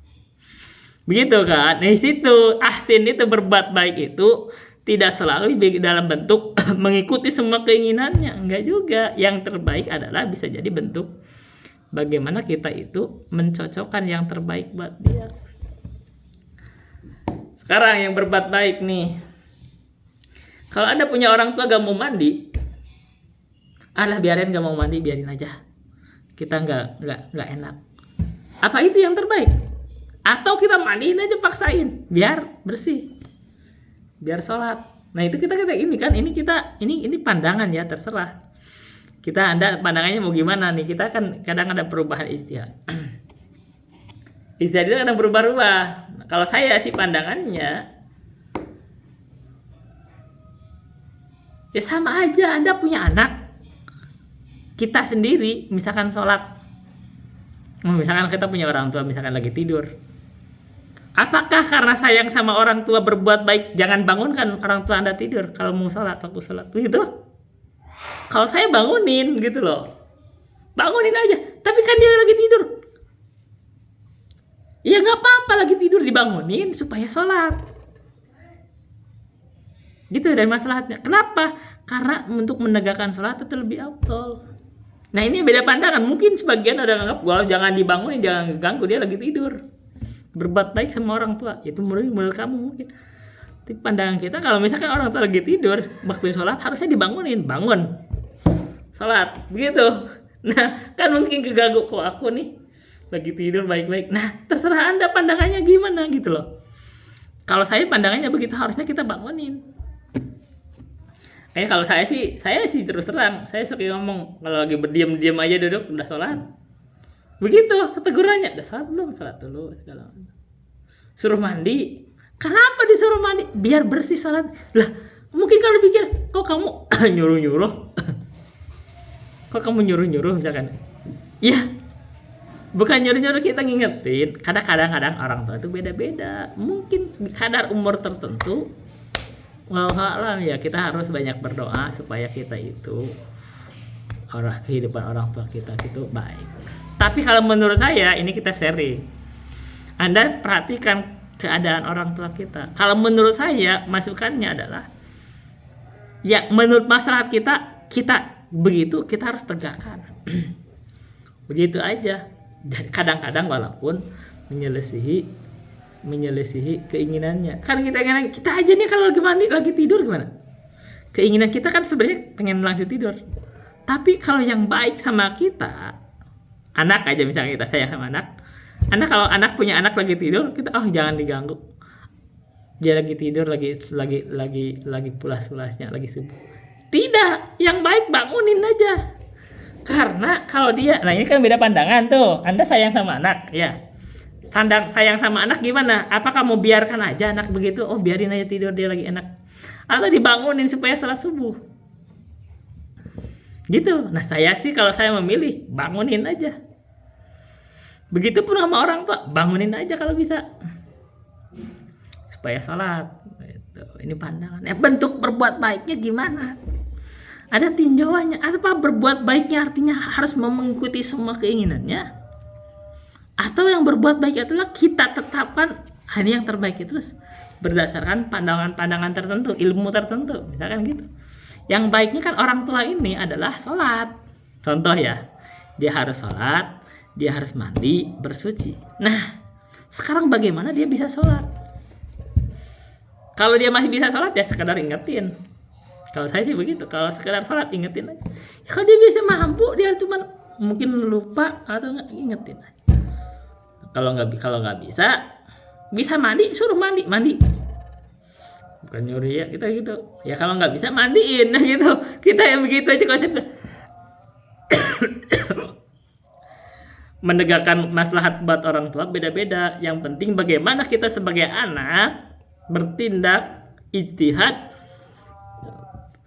A: Begitu kan? Nah, situ ahsin itu berbuat baik itu tidak selalu dalam bentuk mengikuti semua keinginannya, enggak juga. Yang terbaik adalah bisa jadi bentuk bagaimana kita itu mencocokkan yang terbaik buat dia. Sekarang yang berbuat baik nih. Kalau Anda punya orang tua gak mau mandi, biarin gak mau mandi, biarin aja. Kita nggak enak. Apa itu yang terbaik? Atau kita mandiin aja, paksain, biar bersih, biar sholat. Nah itu kita ini pandangan ya, terserah. Anda pandangannya mau gimana nih? Kita kan kadang ada perubahan ijtihad. Ijtihad itu kadang berubah-ubah. Nah, kalau saya sih pandangannya Ya sama aja, Anda punya anak, kita sendiri misalkan sholat, misalkan kita punya orang tua misalkan lagi tidur, apakah karena sayang sama orang tua berbuat baik jangan bangunkan orang tua Anda tidur kalau mau sholat, waktu sholat begitu? Kalau saya bangunin gitu loh, bangunin aja, tapi kan dia lagi tidur, ya nggak apa-apa, lagi tidur dibangunin supaya sholat gitu. dari masalahnya kenapa? Karena untuk menegakkan sholat itu lebih afdol. Nah ini beda pandangan, mungkin sebagian ada nganggap kalau jangan dibangunin, jangan ganggu, dia lagi tidur, berbuat baik sama orang tua, itu menurut kamu mungkin. Tapi pandangan kita kalau misalkan orang tua lagi tidur waktu sholat harusnya dibangunin, bangun sholat begitu. Nah kan mungkin keganggu, kok aku nih lagi tidur baik-baik. Nah terserah Anda pandangannya gimana gitu loh. Kalau saya pandangannya begitu, harusnya kita bangunin. Kayak kalau saya sih terus terang, saya suka ngomong kalau lagi berdiam-diam aja duduk udah sholat, begitu ketegurannya, udah sholat belum, sholat dulu segala macam. Suruh mandi, kenapa disuruh mandi? Biar bersih sholat lah. Mungkin kalau pikir kok kamu nyuruh-nyuruh, kok kamu nyuruh-nyuruh misalkan, ya bukan nyuruh-nyuruh, kita ngingetin. Kadang-kadang orang tua itu beda-beda, mungkin kadar umur tertentu. Wallahualam ya, kita harus banyak berdoa supaya kita itu kehidupan orang tua kita itu baik. Tapi kalau menurut saya, ini kita sharing, Anda perhatikan keadaan orang tua kita. Kalau menurut saya masukannya adalah, ya menurut masalah kita begitu, kita harus tegakkan. Begitu aja. Dan kadang-kadang walaupun menyelisihi keinginannya. Kan kita aja nih kalau lagi mandi, lagi tidur gimana? Keinginan kita kan sebenarnya pengen langsung tidur. Tapi kalau yang baik sama kita, anak aja misalnya, kita sayang sama anak kalau anak punya anak lagi tidur, kita jangan diganggu. Dia lagi tidur, lagi pulas-pulasnya, lagi subuh. Tidak, yang baik bangunin aja. Karena kalau dia, nah ini kan beda pandangan tuh. Anda sayang sama anak, ya. Sayang sama anak gimana? Apa kamu biarkan aja anak begitu? Biarin aja tidur, dia lagi enak. Atau dibangunin supaya sholat subuh. Gitu. Nah saya sih kalau saya memilih, bangunin aja. Begitupun sama orang tua, bangunin aja kalau bisa, supaya sholat. Gitu. Ini pandangan. Bentuk berbuat baiknya gimana? Ada tinjauannya. Apa berbuat baiknya artinya harus mengikuti semua keinginannya? Atau yang berbuat baik itulah kita tetapkan ini yang terbaik itu berdasarkan pandangan-pandangan tertentu, ilmu tertentu, misalkan gitu. Yang baiknya kan orang tua ini adalah sholat. Contoh ya, dia harus sholat, dia harus mandi, bersuci. Nah, sekarang bagaimana dia bisa sholat? Kalau dia masih bisa sholat ya sekedar ingetin. Kalau saya sih begitu, kalau sekedar sholat ingetin aja. Kalau dia bisa mampu, dia cuma mungkin lupa atau nggak, ingetin aja. Kalau nggak bisa mandi, suruh mandi, bukan nyuruh ya kita gitu. Ya kalau nggak bisa mandiin, nah gitu. Kita yang begitu aja konsepnya. Menegakkan maslahat buat orang tua beda-beda. Yang penting bagaimana kita sebagai anak bertindak ijtihad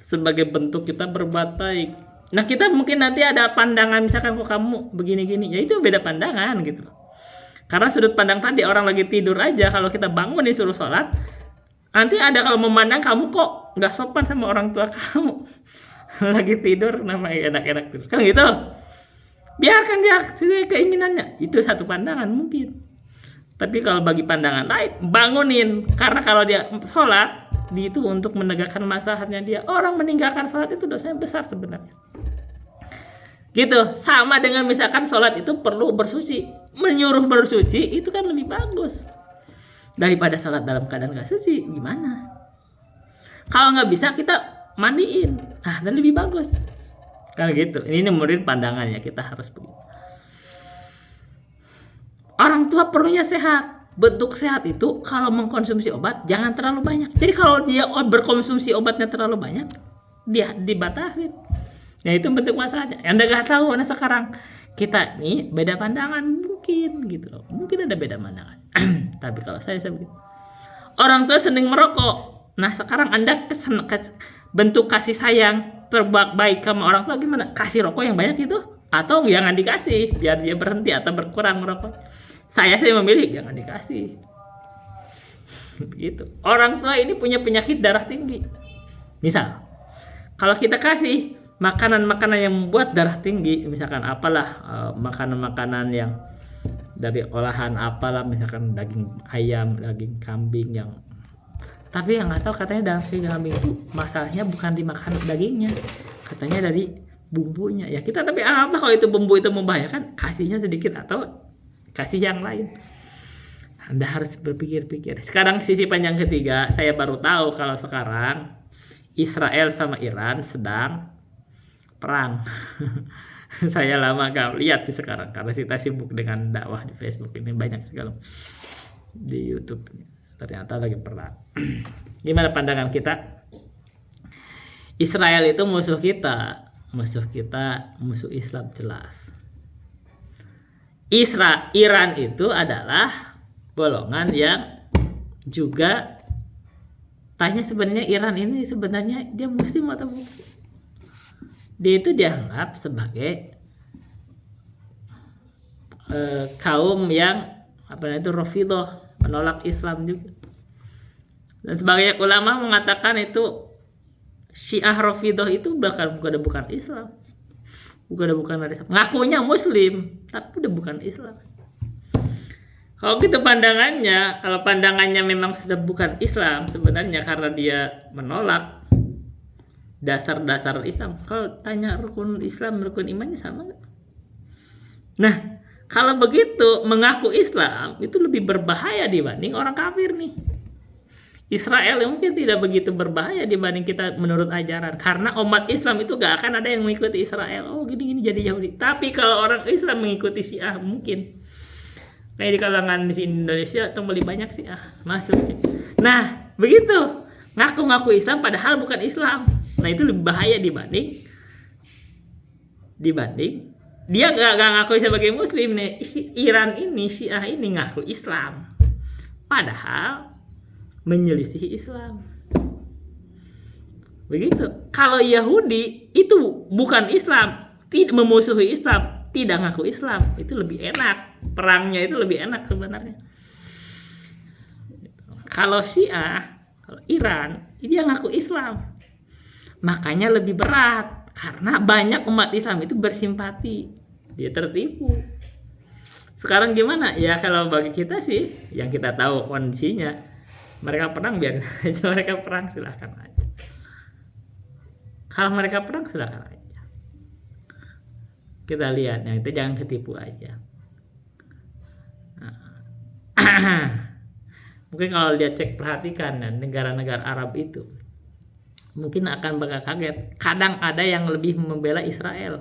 A: sebagai bentuk kita berbuat baik. Nah kita mungkin nanti ada pandangan misalkan kok kamu begini-gini, ya itu beda pandangan gitu. Karena sudut pandang tadi orang lagi tidur aja, kalau kita bangun disuruh sholat, nanti ada kalau memandang kamu kok nggak sopan sama orang tua kamu. Lagi tidur namanya enak-enak tidur, kan gitu. Biarkan dia sesuai keinginannya, itu satu pandangan mungkin. Tapi kalau bagi pandangan lain, bangunin. Karena kalau dia sholat, itu untuk menegakkan maslahatnya dia. Orang meninggalkan sholat itu dosanya besar sebenarnya. Gitu, sama dengan misalkan sholat itu perlu bersuci, menyuruh bersuci itu kan lebih bagus daripada sholat dalam keadaan gak suci. Gimana? Kalau nggak bisa kita mandiin, dan lebih bagus. Kan gitu. Ini menurut pandangannya kita harus begitu. Orang tua perlunya sehat. Bentuk sehat itu kalau mengkonsumsi obat jangan terlalu banyak. Jadi kalau dia berkonsumsi obatnya terlalu banyak, dia dibatasin. Nah itu bentuk masalahnya. Anda gak tahu, nah sekarang kita nih beda pandangan mungkin gitu loh. Mungkin ada beda pandangan. Tapi kalau saya begitu. Orang tua senang merokok. Nah sekarang Anda bentuk kasih sayang berbuat baik sama orang tua gimana? Kasih rokok yang banyak itu, atau jangan dikasih biar dia berhenti atau berkurang merokok. Saya sih memilih jangan dikasih. Begitu. Orang tua ini punya penyakit darah tinggi. Misal, kalau kita kasih makanan-makanan yang membuat darah tinggi, misalkan apalah makanan-makanan yang dari olahan apalah, misalkan daging ayam, daging kambing yang, tapi yang nggak tahu katanya daging kambing itu masalahnya bukan dimakan dagingnya, katanya dari bumbunya. Ya kita tapi apa kalau itu bumbu itu membahayakan, kasihnya sedikit atau kasih yang lain. Anda harus berpikir-pikir. Sekarang sisi panjang ketiga, saya baru tahu kalau sekarang Israel sama Iran sedang perang. Saya lama gak lihat nih sekarang karena kita sibuk dengan dakwah di Facebook ini, banyak sekali di YouTube. Ternyata lagi perang. Gimana pandangan kita? Israel itu musuh kita, musuh Islam jelas. Iran itu adalah golongan yang juga tanya sebenarnya Iran ini sebenarnya dia muslim atau bukan? Dia itu dianggap sebagai kaum yang Rafidhah, menolak Islam juga. Dan sebagai ulama mengatakan itu Syiah Rafidhah itu bukan Islam. Bukan Islam. Ngakunya muslim, tapi udah bukan Islam. Kalau gitu pandangannya, kalau pandangannya memang sudah bukan Islam sebenarnya karena dia menolak dasar-dasar Islam. Kalau tanya rukun Islam, rukun imannya sama nggak? Nah, kalau begitu mengaku Islam itu lebih berbahaya dibanding orang kafir nih. Israel yang mungkin tidak begitu berbahaya dibanding kita menurut ajaran, karena umat Islam itu gak akan ada yang mengikuti Israel. Oh gini jadi Yahudi. Tapi kalau orang Islam mengikuti Syiah mungkin. Kayak di kalangan di Indonesia kembali banyak Syiah masuk. Nah begitu ngaku-ngaku Islam padahal bukan Islam. Nah itu lebih bahaya dibanding dia gak ngaku sebagai Muslim nih. Iran ini Syiah ini ngaku Islam padahal menyelisihi Islam. Begitu. Kalau Yahudi itu bukan Islam, tidak memusuhi Islam, tidak ngaku Islam, itu lebih enak. Perangnya itu lebih enak sebenarnya. Kalau Syiah, kalau Iran, dia ngaku Islam. Makanya lebih berat karena banyak umat Islam itu bersimpati. Dia tertipu. Sekarang gimana? Ya kalau bagi kita sih yang kita tahu kondisinya, mereka perang biar aja, mereka perang silahkan aja. Kalau mereka perang silahkan aja. Kita lihat, yang itu jangan ketipu aja. Mungkin kalau dia cek perhatikan negara-negara Arab itu, mungkin akan bakal kaget. Kadang ada yang lebih membela Israel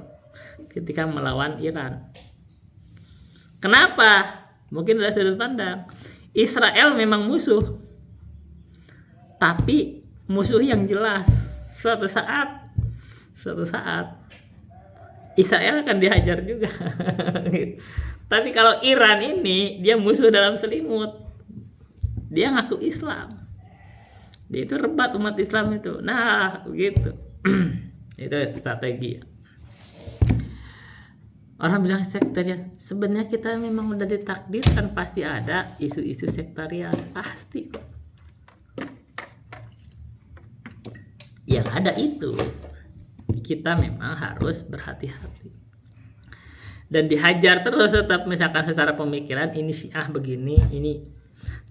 A: ketika melawan Iran. Kenapa? Mungkin ada sudut pandang. Israel memang musuh, tapi musuh yang jelas. Suatu saat Israel akan dihajar juga. Tapi kalau Iran ini dia musuh dalam selimut. Dia ngaku Islam. Dia itu rebat umat Islam itu. Nah, begitu. Itu strategi. Orang bilang sektarian. Sebenarnya kita memang udah ditakdirkan pasti ada isu-isu sektarian, pasti kok. Yang ada itu kita memang harus berhati-hati dan dihajar terus tetap, misalkan secara pemikiran ini Syiah begini ini,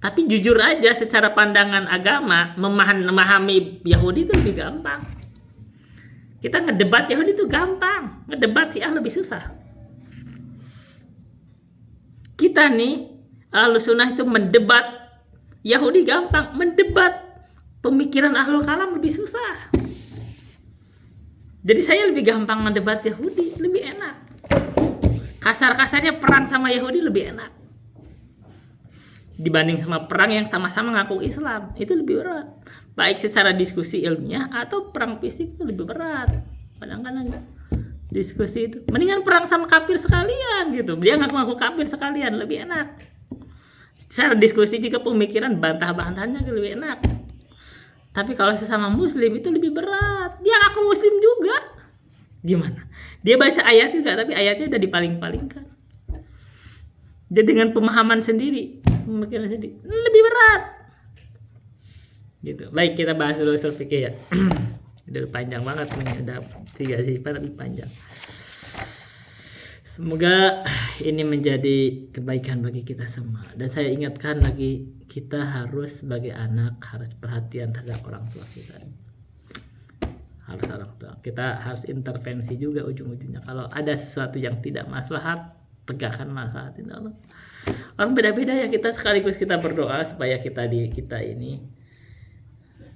A: tapi jujur aja secara pandangan agama memahami Yahudi itu lebih gampang. Kita ngedebat Yahudi itu gampang, ngedebat Syiah lebih susah. Kita nih Ahlus Sunnah itu mendebat Yahudi gampang, mendebat pemikiran Ahlul Kalam lebih susah. Jadi saya lebih gampang mendebat Yahudi, lebih enak. Kasar-kasarnya perang sama Yahudi lebih enak dibanding sama perang yang sama-sama ngaku Islam. Itu lebih berat. Baik secara diskusi ilmiah atau perang fisik itu lebih berat. Kadang-kadang diskusi itu mendingan perang sama kafir sekalian gitu. Dia ngaku-ngaku kafir sekalian, lebih enak. Secara diskusi juga pemikiran bantah-bantahannya lebih enak. Tapi kalau sesama muslim itu lebih berat. Dia aku muslim juga. Gimana? Dia baca ayat juga, tapi ayatnya udah dipaling-palingkan. Jadi dengan pemahaman sendiri, pemikiran sendiri, lebih berat. Gitu. Baik, kita bahas dulu usul fikih ya. Udah panjang banget nih, ada 3 sifat tapi panjang. Semoga ini menjadi kebaikan bagi kita semua. Dan saya ingatkan lagi, kita harus sebagai anak harus perhatian terhadap orang tua kita. Harus orang tua. Kita harus intervensi juga ujung-ujungnya. Kalau ada sesuatu yang tidak maslahat, tegakkan maslahat. Orang beda-beda ya, kita sekaligus kita berdoa supaya kita ini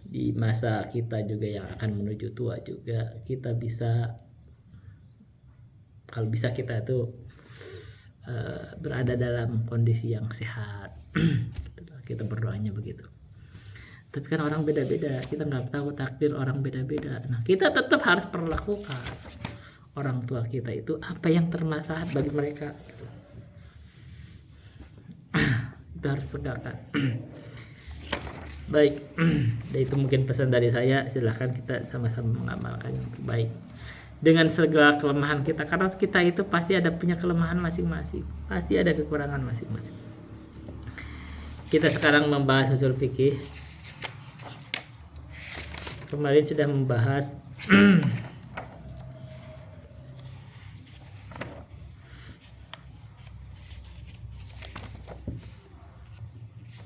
A: di masa kita juga yang akan menuju tua juga kita bisa, kalau bisa kita tuh berada dalam kondisi yang sehat. Kita berdoanya begitu. Tapi kan orang beda-beda, kita nggak tahu takdir orang beda-beda. Nah, kita tetap harus perlakukan orang tua kita itu apa yang termaslahat bagi mereka. Itu harus tegakkan. Baik, dan itu mungkin pesan dari saya. Silahkan kita sama-sama mengamalkan yang terbaik dengan segala kelemahan kita, karena kita itu pasti ada punya kelemahan masing-masing, pasti ada kekurangan masing-masing. Kita sekarang membahas usul fikih. Kemarin sudah membahas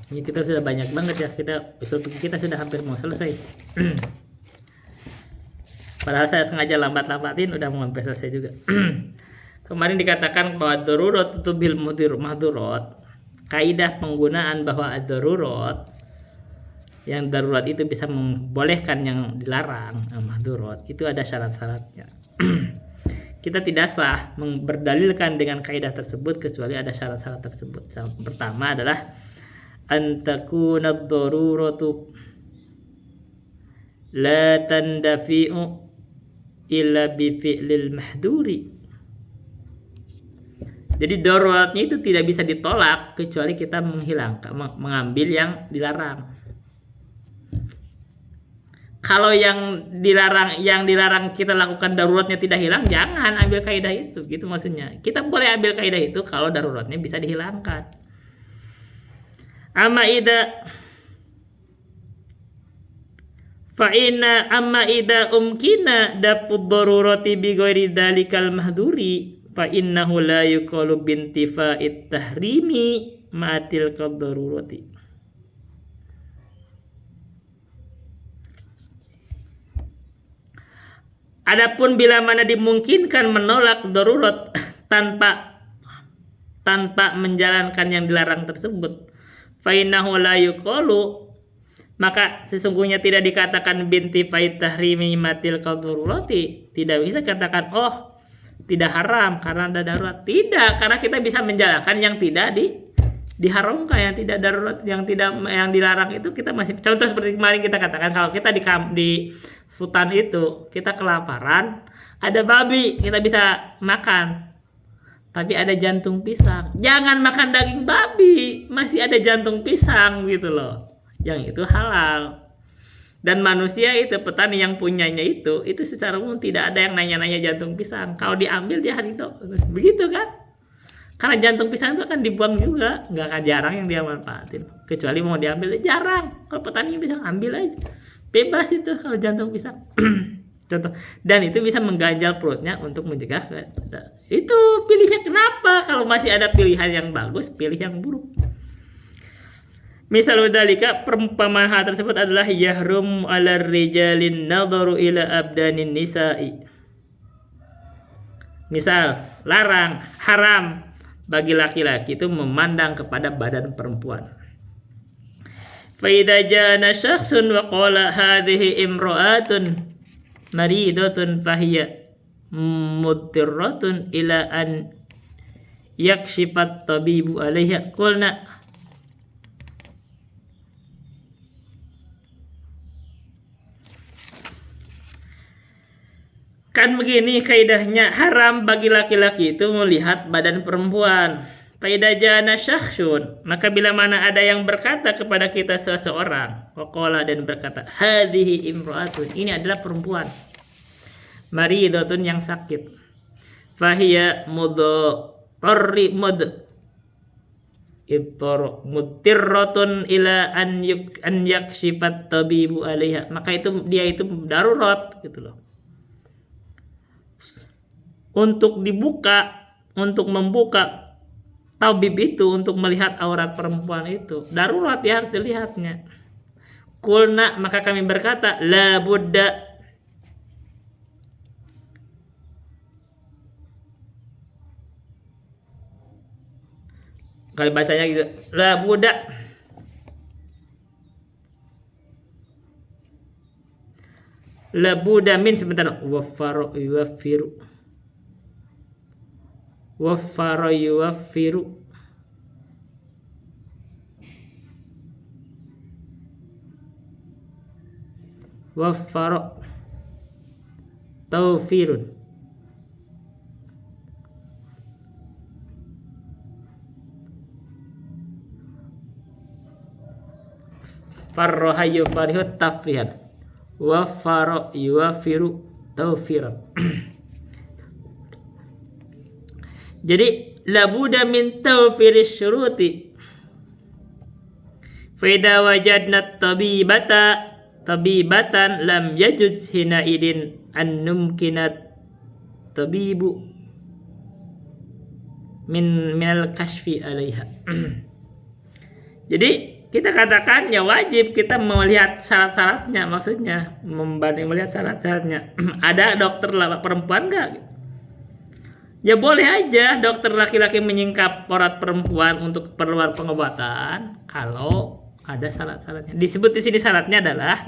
A: ini kita sudah banyak banget ya, kita usul fikih kita sudah hampir mau selesai. Padahal saya sengaja lambat-lambatin, udah mau sampai selesai juga. Kemarin dikatakan bahwa darurat itu bil mahdurat. Kaidah penggunaan bahwa darurat, yang darurat itu bisa membolehkan yang dilarang, mahdurat, itu ada syarat-syaratnya. Kita tidak sah berdalilkan dengan kaidah tersebut kecuali ada syarat-syarat tersebut. Pertama adalah antakuna daruratu la tandafi'u illa bifi'lil mahduri. Jadi daruratnya itu tidak bisa ditolak kecuali kita mengambil yang dilarang. Kalau yang dilarang kita lakukan daruratnya tidak hilang, jangan ambil kaidah itu, gitu maksudnya. Kita boleh ambil kaidah itu kalau daruratnya bisa dihilangkan. Amma ida umkina dafud darurati bi ghairi dalikal mahduri fa innahu la yuqalu bintifa'it tahrimi ma'atil qadarurati. Adapun bila mana dimungkinkan menolak darurat tanpa menjalankan yang dilarang tersebut, fa innahu la yuqalu, maka sesungguhnya tidak dikatakan bintifa'it tahrimi ma'atil qadarurati. Tidak bisa katakan tidak haram karena ada darurat. Tidak, karena kita bisa menjalankan yang tidak diharamkan, yang tidak darurat, yang dilarang itu kita masih. Contoh seperti kemarin kita katakan, kalau kita di hutan itu kita kelaparan, ada babi, kita bisa makan. Tapi ada jantung pisang. Jangan makan daging babi, masih ada jantung pisang gitu loh. Yang itu halal. Dan manusia itu, petani yang punyanya itu secara umum tidak ada yang nanya-nanya jantung pisang. Kalau diambil dia hidup, begitu kan? Karena jantung pisang itu akan dibuang juga, nggak akan jarang yang dia manfaatin. Kecuali mau diambil jarang. Kalau petani bisa ambil aja, bebas itu kalau jantung pisang. Contoh, dan itu bisa mengganjal perutnya untuk mencegah. Itu pilihnya kenapa? Kalau masih ada pilihan yang bagus, pilih yang buruk. Misal dalika, perumpamaan hal tersebut adalah yahrum 'alar rijalin nadharu ila abdanin nisa'i. Misal, haram bagi laki-laki itu memandang kepada badan perempuan. Fa idza jana syakhsun wa qala hadhihi imra'atun maridatun fahiya mudirratun ila an yakshifat tabibu 'alaiha qulna. Kan begini kaidahnya, haram bagi laki-laki itu melihat badan perempuan. Faida jana syakhsun, maka bila mana ada yang berkata kepada kita seseorang, waqala dan berkata, hadhihi imra'atun, ini adalah perempuan, maridatun yang sakit, fahiya mutirratun ila an yakshifat tabibu alaiha, maka itu dia itu darurat gitu loh. Untuk membuka tabib itu untuk melihat aurat perempuan itu darurat ya, harus dilihatnya. Kulna, maka kami berkata, la budda, kalau bahasanya gitu, la budda, la budda min, sebentar, waffaro yuwaffiru, waffaro tawfirun, farroha yufarihu tafrihan, waffaro yuwaffiru tawfiran. Jadi labuda min tawfiris syuruti, faida wajadna tabibatan lam yajuz hina idin an numkinat tabibu minal kashfi alaiha. Jadi kita katakan ya wajib kita melihat syarat-syaratnya, maksudnya membanding melihat syarat-syaratnya. Ada dokter perempuan enggak? Ya boleh aja dokter laki-laki menyingkap aurat perempuan untuk keperluan pengobatan kalau ada syarat-syaratnya. Disebut di sini syaratnya adalah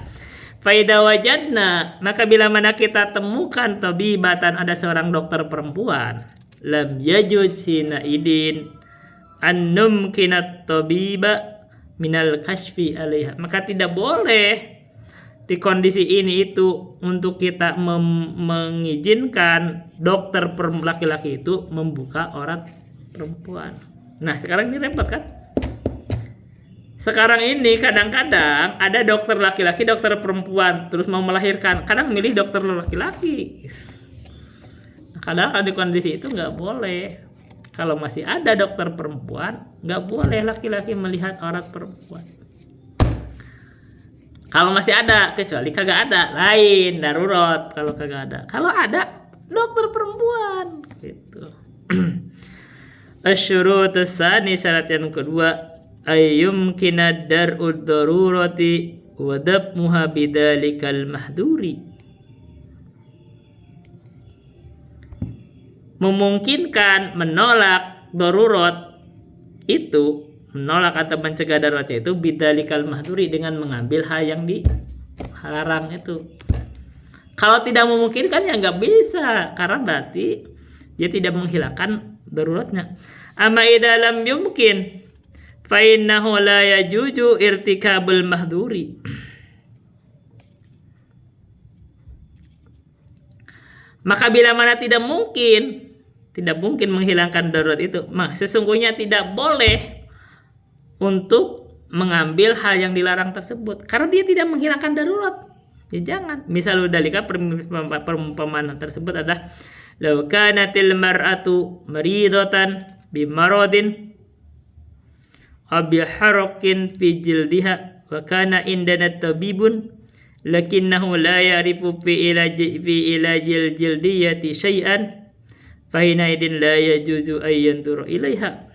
A: faida wajadna, maka bila mana kita temukan tabibatan, ada seorang dokter perempuan, lam yajuz hina idin an numkinat tabiba minal kashfi alaiha, maka tidak boleh di kondisi ini itu untuk kita mengizinkan dokter laki-laki itu membuka aurat perempuan. Nah sekarang ini repot kan? Sekarang ini kadang-kadang ada dokter laki-laki, dokter perempuan, terus mau melahirkan, kadang milih dokter laki-laki. Kadang di kondisi itu nggak boleh. Kalau masih ada dokter perempuan, nggak boleh laki-laki melihat aurat perempuan. Kalau masih ada, kecuali kagak ada, lain darurat. Kalau kagak ada, kalau ada dokter perempuan gitu. Asyurutus tsani, syarat yang kedua, ayyumkina dar'ud darurati wa dabmuha bidzalikal mahduri, memungkinkan menolak darurat itu, menolak atau mencegah daruratnya itu bidzalikal mahduri, dengan mengambil hal yang dilarang itu. Kalau tidak memungkinkan ya nggak bisa, karena berarti dia tidak menghilangkan daruratnya. Amma idza lam yumkin fa innahu la yajuju irtikabul mahduri. Maka bila mana tidak mungkin menghilangkan darurat itu, maka sesungguhnya tidak boleh untuk mengambil hal yang dilarang tersebut, karena dia tidak menghilangkan darurat. Ya jangan. Misal dalika, perumpamaan tersebut adalah law kanatil mar'atu maridatan bimaradin abi harakin fi jildiha wa kana indana tabibun lakinnahu la ya'rifu fi ilajil jildiyati syai'an fa hina idin la yajuzu ay yanzura ilaiha.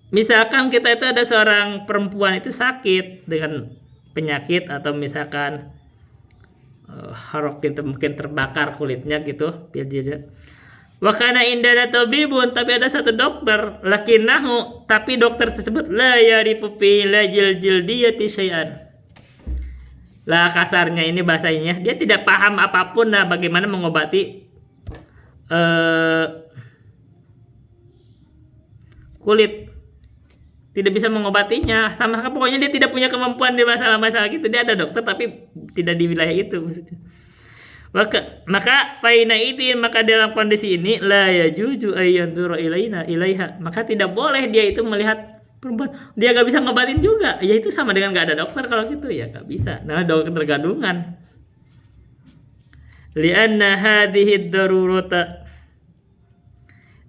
A: Misalkan kita itu ada seorang perempuan itu sakit dengan penyakit, atau misalkan harokin itu mungkin terbakar kulitnya gitu, wa kana indana tabibun, tapi ada satu dokter, lakinnahu, tapi dokter tersebut la ya'rifu fi ilajil jildiyati syai'an. Lah kasarnya ini bahasanya, dia tidak paham apapun lah bagaimana mengobati kulit, tidak bisa mengobatinya sama, pokoknya dia tidak punya kemampuan di masalah-masalah gitu. Dia ada dokter tapi tidak di wilayah itu maksudnya. Maka faina idin, maka dalam kondisi ini la yajuju ayyandura ilaiha, maka tidak boleh dia itu melihat perempuan. Dia gak bisa ngebatin juga, ya itu sama dengan gak ada dokter kalau gitu, ya gak bisa. Nah, dokter gadungan. Lianna hadhihi darurata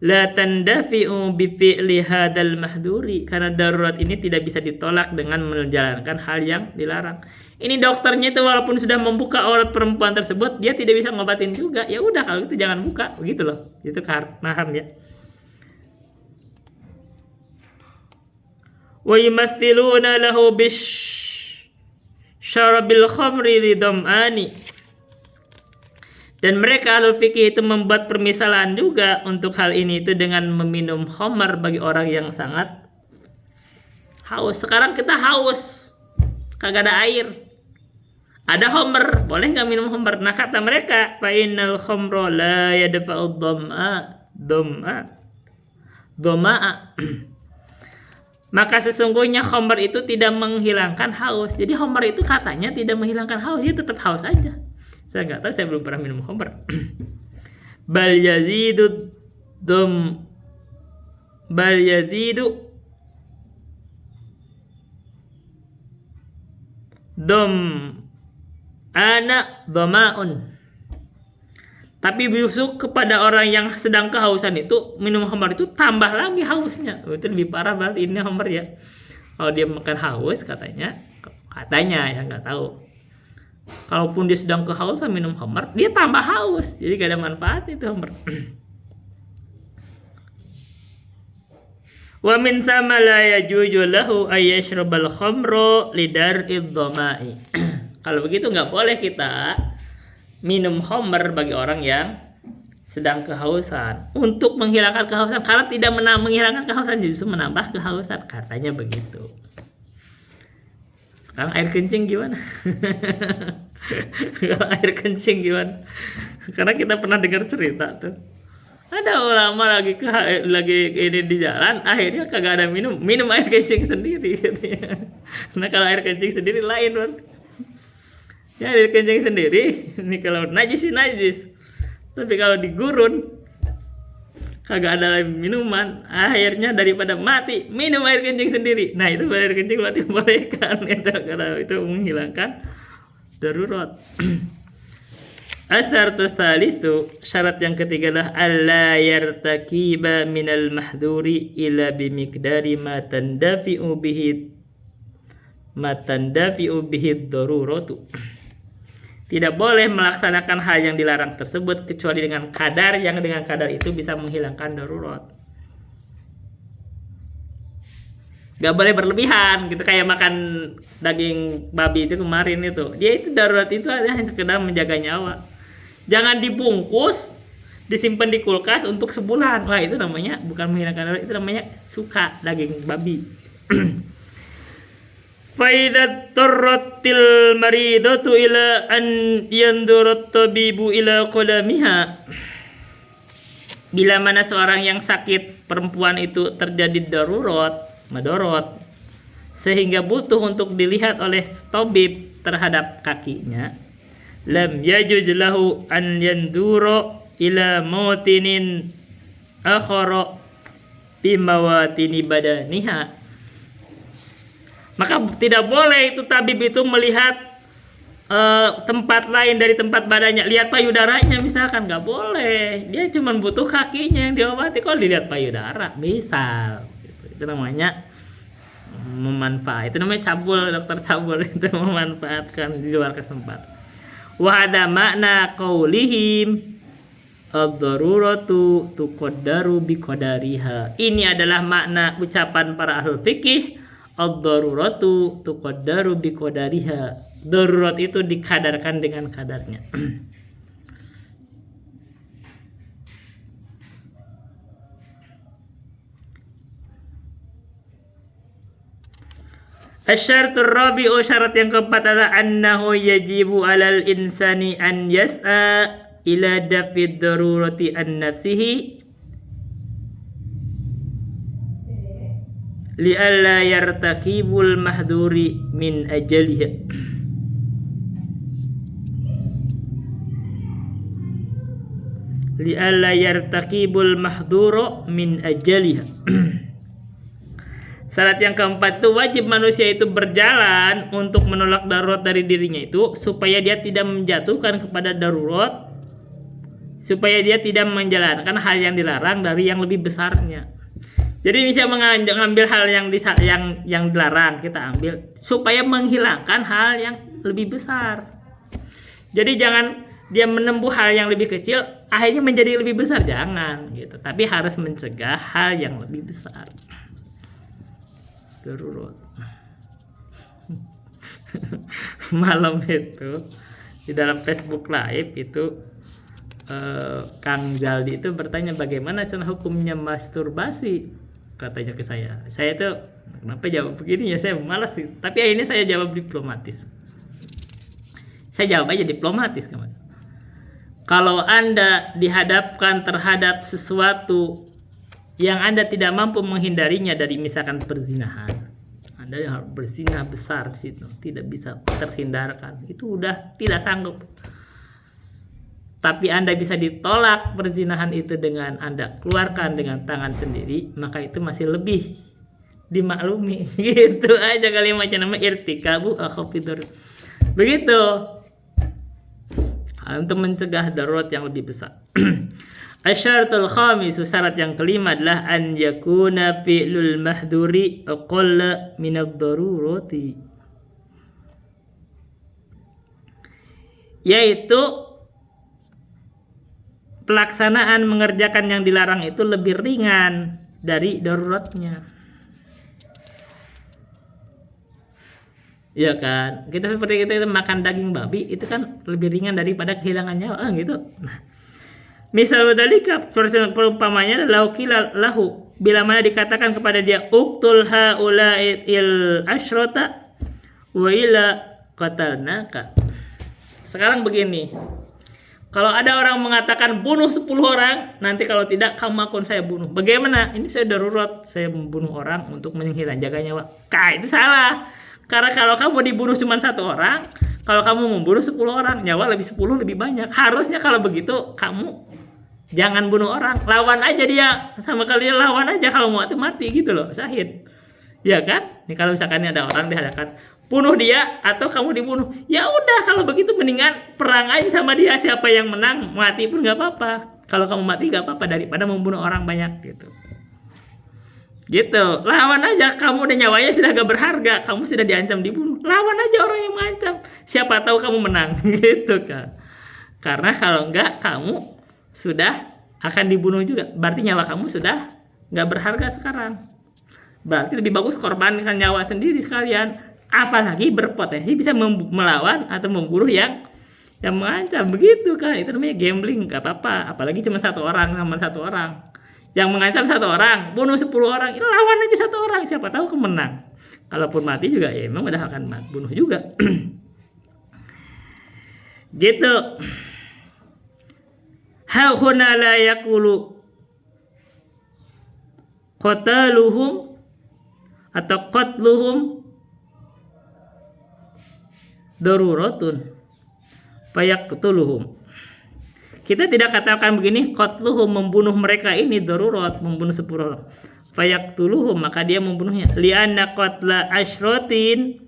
A: la tandafi'u bi fi'li hadzal mahduri, karena darurat ini tidak bisa ditolak dengan menjalankan hal yang dilarang. Ini dokternya itu walaupun sudah membuka aurat perempuan tersebut, dia tidak bisa ngobatin juga. Ya udah kalau itu jangan buka, begitu loh. Itu paham ya. Wa yumathiluna lahu bisyarabil khamri lidam'ani. Dan mereka ahli fikih itu membuat permisalan juga untuk hal ini itu dengan meminum khamar bagi orang yang sangat haus. Sekarang kita haus, kagak ada air, ada khamar, boleh nggak minum khamar? Nah kata mereka, fa innal khamra la yadfa'u dham'a. Maka sesungguhnya khamar itu tidak menghilangkan haus. Jadi khamar itu katanya tidak menghilangkan haus, dia tetap haus aja. Saya nggak tahu, saya belum pernah minum khamar. Bal yazidu ana dhama'un. Tapi busuk kepada orang yang sedang kehausan itu, minum khamar itu tambah lagi hausnya. Itu lebih parah berarti ini khamar ya. Kalau dia makan haus katanya ya nggak tahu. Kalaupun dia sedang kehausan minum khamar, dia tambah haus. Jadi gak ada manfaat itu khamar. Wa min thama la yajuju lahu ay yashrabal khamra lidar'id dhama'i. Kalau begitu nggak boleh kita minum khamar bagi orang yang sedang kehausan untuk menghilangkan kehausan, karena tidak menghilangkan kehausan, justru menambah kehausan, katanya begitu. Sekarang air kencing gimana? Kalau air kencing gimana? Karena kita pernah dengar cerita tuh, ada ulama lagi ini di jalan, akhirnya kagak ada minum air kencing sendiri katanya. Nah kalau air kencing sendiri lain kan. Ya air kencing sendiri, ini kalau najis sih najis. Tapi kalau di gurun kagak ada minuman, akhirnya daripada mati minum air kencing sendiri. Nah itu air kencing berarti boleh kan? Itu menghilangkan darurat. Asar tustalis itu syarat yang ketiga lah alla yartakiba minal mahduri ila bimiqdari ma tandafi'u bihi daruratu. Tidak boleh melaksanakan hal yang dilarang tersebut kecuali dengan kadar yang dengan kadar itu bisa menghilangkan darurat. Gak boleh berlebihan gitu, kayak makan daging babi itu kemarin itu. Dia itu darurat itu hanya sekedar menjaga nyawa. Jangan dibungkus, disimpan di kulkas untuk sebulan. Wah itu namanya bukan menghilangkan darurat, itu namanya suka daging babi. Faidat turratil maridatu ila an yandurat tabibu ila qadamiha. Bila mana seorang yang sakit perempuan itu terjadi darurat, madorot, sehingga butuh untuk dilihat oleh tabib terhadap kakinya, lam yajuj lahu an yandura ila mawtinin akhara bi mawatini badaniha. Maka tidak boleh itu tabib itu melihat tempat lain dari tempat badannya. Lihat payudaranya misalkan, nggak boleh. Dia cuma butuh kakinya yang diobati. Kalau dilihat payudara, misal itu namanya memanfaat. Itu namanya cabul, dokter cabul. Itu memanfaatkan di luar kesempatan. Wa ada makna qaulihim ad-daruratu tuqaddaru biqadariha. Ini adalah makna ucapan para ahli fikih. Ad-daruratu tuqaddaru biqadariha. Darurat itu dikadarkan dengan kadarnya. Asyaratul rabi'u, syarat yang keempat adalah annahu yajibu alal insani an yas'a ila dafid darurati an nafsihi li'alla yartakibul mahduri min ajaliha. li'alla yartaqibul mahdhuru min ajaliha. Syarat yang keempat itu wajib manusia itu berjalan untuk menolak darurat dari dirinya itu supaya dia tidak menjatuhkan kepada darurat, supaya dia tidak menjalankan hal yang dilarang dari yang lebih besarnya. Jadi bisa mengambil hal yang dilarang, kita ambil supaya menghilangkan hal yang lebih besar. Jadi jangan dia menempuh hal yang lebih kecil akhirnya menjadi lebih besar, jangan gitu. Tapi harus mencegah hal yang lebih besar. Darurat. Malam itu di dalam Facebook Live itu Kang Jaldi itu bertanya bagaimana cara hukumnya masturbasi, katanya ke saya. Saya itu kenapa jawab begini ya, saya malas sih. Tapi akhirnya saya jawab diplomatis. Saya jawab aja diplomatis, kawan. Kalau Anda dihadapkan terhadap sesuatu yang Anda tidak mampu menghindarinya dari misalkan perzinahan, Anda harus berzinah besar di situ, tidak bisa terhindarkan, itu udah tidak sanggup. Tapi Anda bisa ditolak perzinahan itu dengan Anda keluarkan dengan tangan sendiri, maka itu masih lebih dimaklumi. Gitu aja kalimatnya, namanya irtikabu akhafidur. Begitu. Untuk mencegah darurat yang lebih besar. Asyaratul khamis, syarat yang kelima adalah an yakuna fi'lul mahduri aqalla minad darurati. Yaitu pelaksanaan mengerjakan yang dilarang itu lebih ringan dari daruratnya. Ya kan, kita seperti kita makan daging babi itu kan lebih ringan daripada kehilangan nyawa gitu. Nah, misal dalika perumpamanya adalah lahu, bila mana dikatakan kepada dia uktul haula'il asyrata wa ila qatalnaka. Sekarang begini, kalau ada orang mengatakan bunuh 10 orang, nanti kalau tidak kamu akan saya bunuh. Bagaimana? Ini saya darurat, saya membunuh orang untuk menghilangkan jaga nyawa. Itu salah. Karena kalau kamu dibunuh cuma 1 orang, kalau kamu membunuh 10 orang, nyawa lebih 10 lebih banyak. Harusnya kalau begitu kamu jangan bunuh orang, lawan aja dia, sama kalian lawan aja, kalau mau mati gitu loh, syahid. Ya kan? Nih kalau misalkan ada orang dihadapkan, bunuh dia atau kamu dibunuh, ya udah kalau begitu mendingan perang aja sama dia, siapa yang menang mati pun nggak apa-apa. Kalau kamu mati nggak apa-apa daripada membunuh orang banyak gitu. Gitu, lawan aja, kamu udah nyawanya sudah gak berharga, kamu sudah diancam dibunuh, lawan aja orang yang mengancam, siapa tahu kamu menang. Gitu kan. Karena kalau enggak kamu sudah akan dibunuh juga, berarti nyawa kamu sudah gak berharga sekarang. Berarti lebih bagus korbankan nyawa sendiri sekalian, apalagi berpotensi bisa melawan atau membunuh yang mengancam. Begitu kan, itu namanya gambling, gak apa-apa, apalagi cuma 1 orang sama 1 orang. Yang mengancam 1 orang, bunuh 10 orang, ini lawan aja 1 orang, siapa tahu kemenang. Kalaupun mati juga ya emang udah akan bunuh juga. Gitu. Hauna la yaqulu qataluhum atau qatluhum daruratun fayaqtuluhum. Kita tidak katakan begini, qatluhum membunuh mereka ini darurat, membunuh 10 orang. Fayaqtuluhum, maka dia membunuhnya. Li'anna qatla asyratin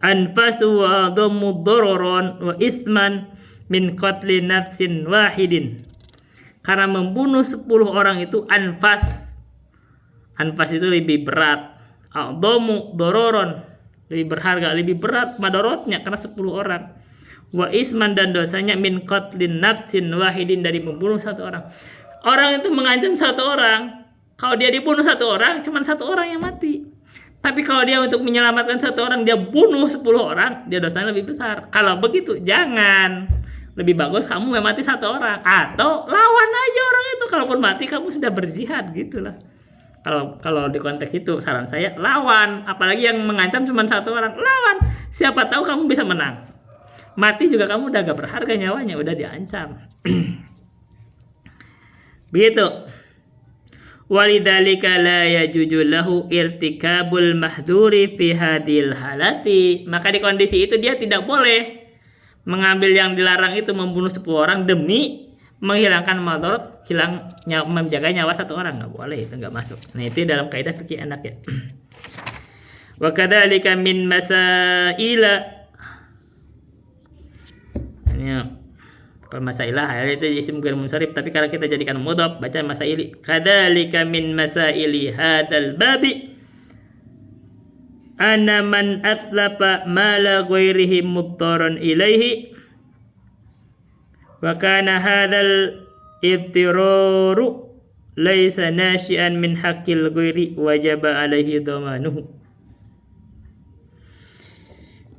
A: anfasu wa dhammu dararan wa isman min qatli nafsin wahidin. Karena membunuh 10 orang itu anfas. Anfas itu lebih berat. Dhammu dararan, lebih berharga, lebih berat madaratnya karena 10 orang. Wa isman, dan dosanya min qatlin nafsin wahidin, dari membunuh 1 orang. Orang itu mengancam 1 orang. Kalau dia dibunuh 1 orang, cuma 1 orang yang mati. Tapi kalau dia untuk menyelamatkan 1 orang, dia bunuh 10 orang, dia dosanya lebih besar. Kalau begitu jangan. Lebih bagus kamu mati 1 orang, atau lawan aja orang itu. Kalaupun mati kamu sudah berjihad gitulah. Kalau di konteks itu saran saya lawan, apalagi yang mengancam cuma 1 orang, lawan. Siapa tahu kamu bisa menang. Mati juga kamu udah gak berharga nyawanya, udah diancam. Begitu. Walidzalika la yajuzu lahu irtikabul mahduri fi hadil halati. Maka di kondisi itu dia tidak boleh mengambil yang dilarang itu, membunuh 10 orang demi menghilangkan madarat, menjaga nyawa satu orang, nggak boleh, itu nggak masuk. Nah itu dalam kaidah fikih anak ya. Wa kadzalika min masaila, ini kalau masailah itu isim ghair munsharif, tapi kalau kita jadikan mudhaf baca masaili. Kadzalika min masaili hadzal babi anna man atlafa mala ghairihi muttaran ilaihi wa kana hadzal ittiraru laisa nasyi'an min haqqil ghairi wajaba alaihi dhamanuhu.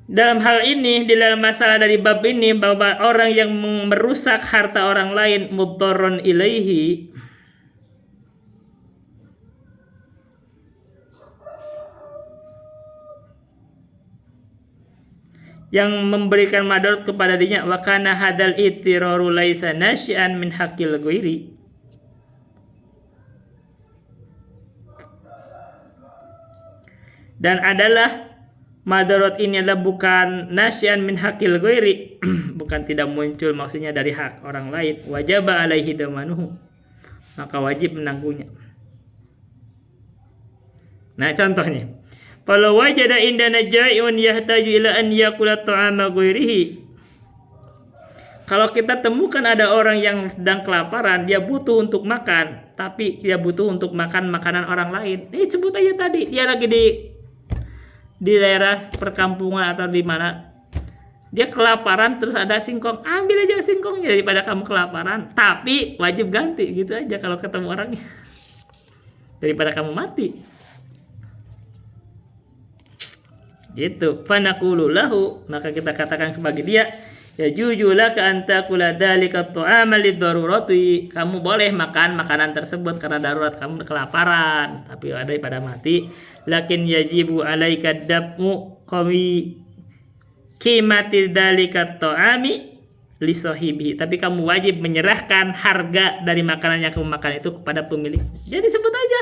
A: Dalam hal ini, di dalam masalah dari bab ini, bahwa orang yang merusak harta orang lain mudtarron ilaihi, yang memberikan madarat kepada dirinya, wa kana hadal ittiraru laisa nasyi'an min haqqil ghairi, dan adalah madarat ini adalah bukan nasyian min haqqil ghairi, bukan tidak muncul maksudnya dari hak orang lain, wajaba alaihi damanuhu, maka wajib menanggungnya. Nah contohnya, kalau wajada indana jai'un yahtaju ila an yakula ta'ama ghairihi, kalau kita temukan ada orang yang sedang kelaparan, dia butuh untuk makan, tapi dia butuh untuk makan makanan orang lain. Sebut aja tadi, dia lagi di daerah perkampungan atau di mana, dia kelaparan terus ada singkong, ambil aja singkongnya daripada kamu kelaparan, tapi wajib ganti gitu aja kalau ketemu orangnya, daripada kamu mati gitu. Fanaqulu lahu, maka kita katakan kepada dia, ya jujulaka anta kula dzalika ta'ama lidarurati, kamu boleh makan makanan tersebut karena darurat, kamu kelaparan tapi daripada mati. Lakin yajibu alaika dab'u qawi qimati dzalika ta'ami li sahibihi, tapi kamu wajib menyerahkan harga dari makanan yang kamu makan itu kepada pemilik. Jadi sebut aja,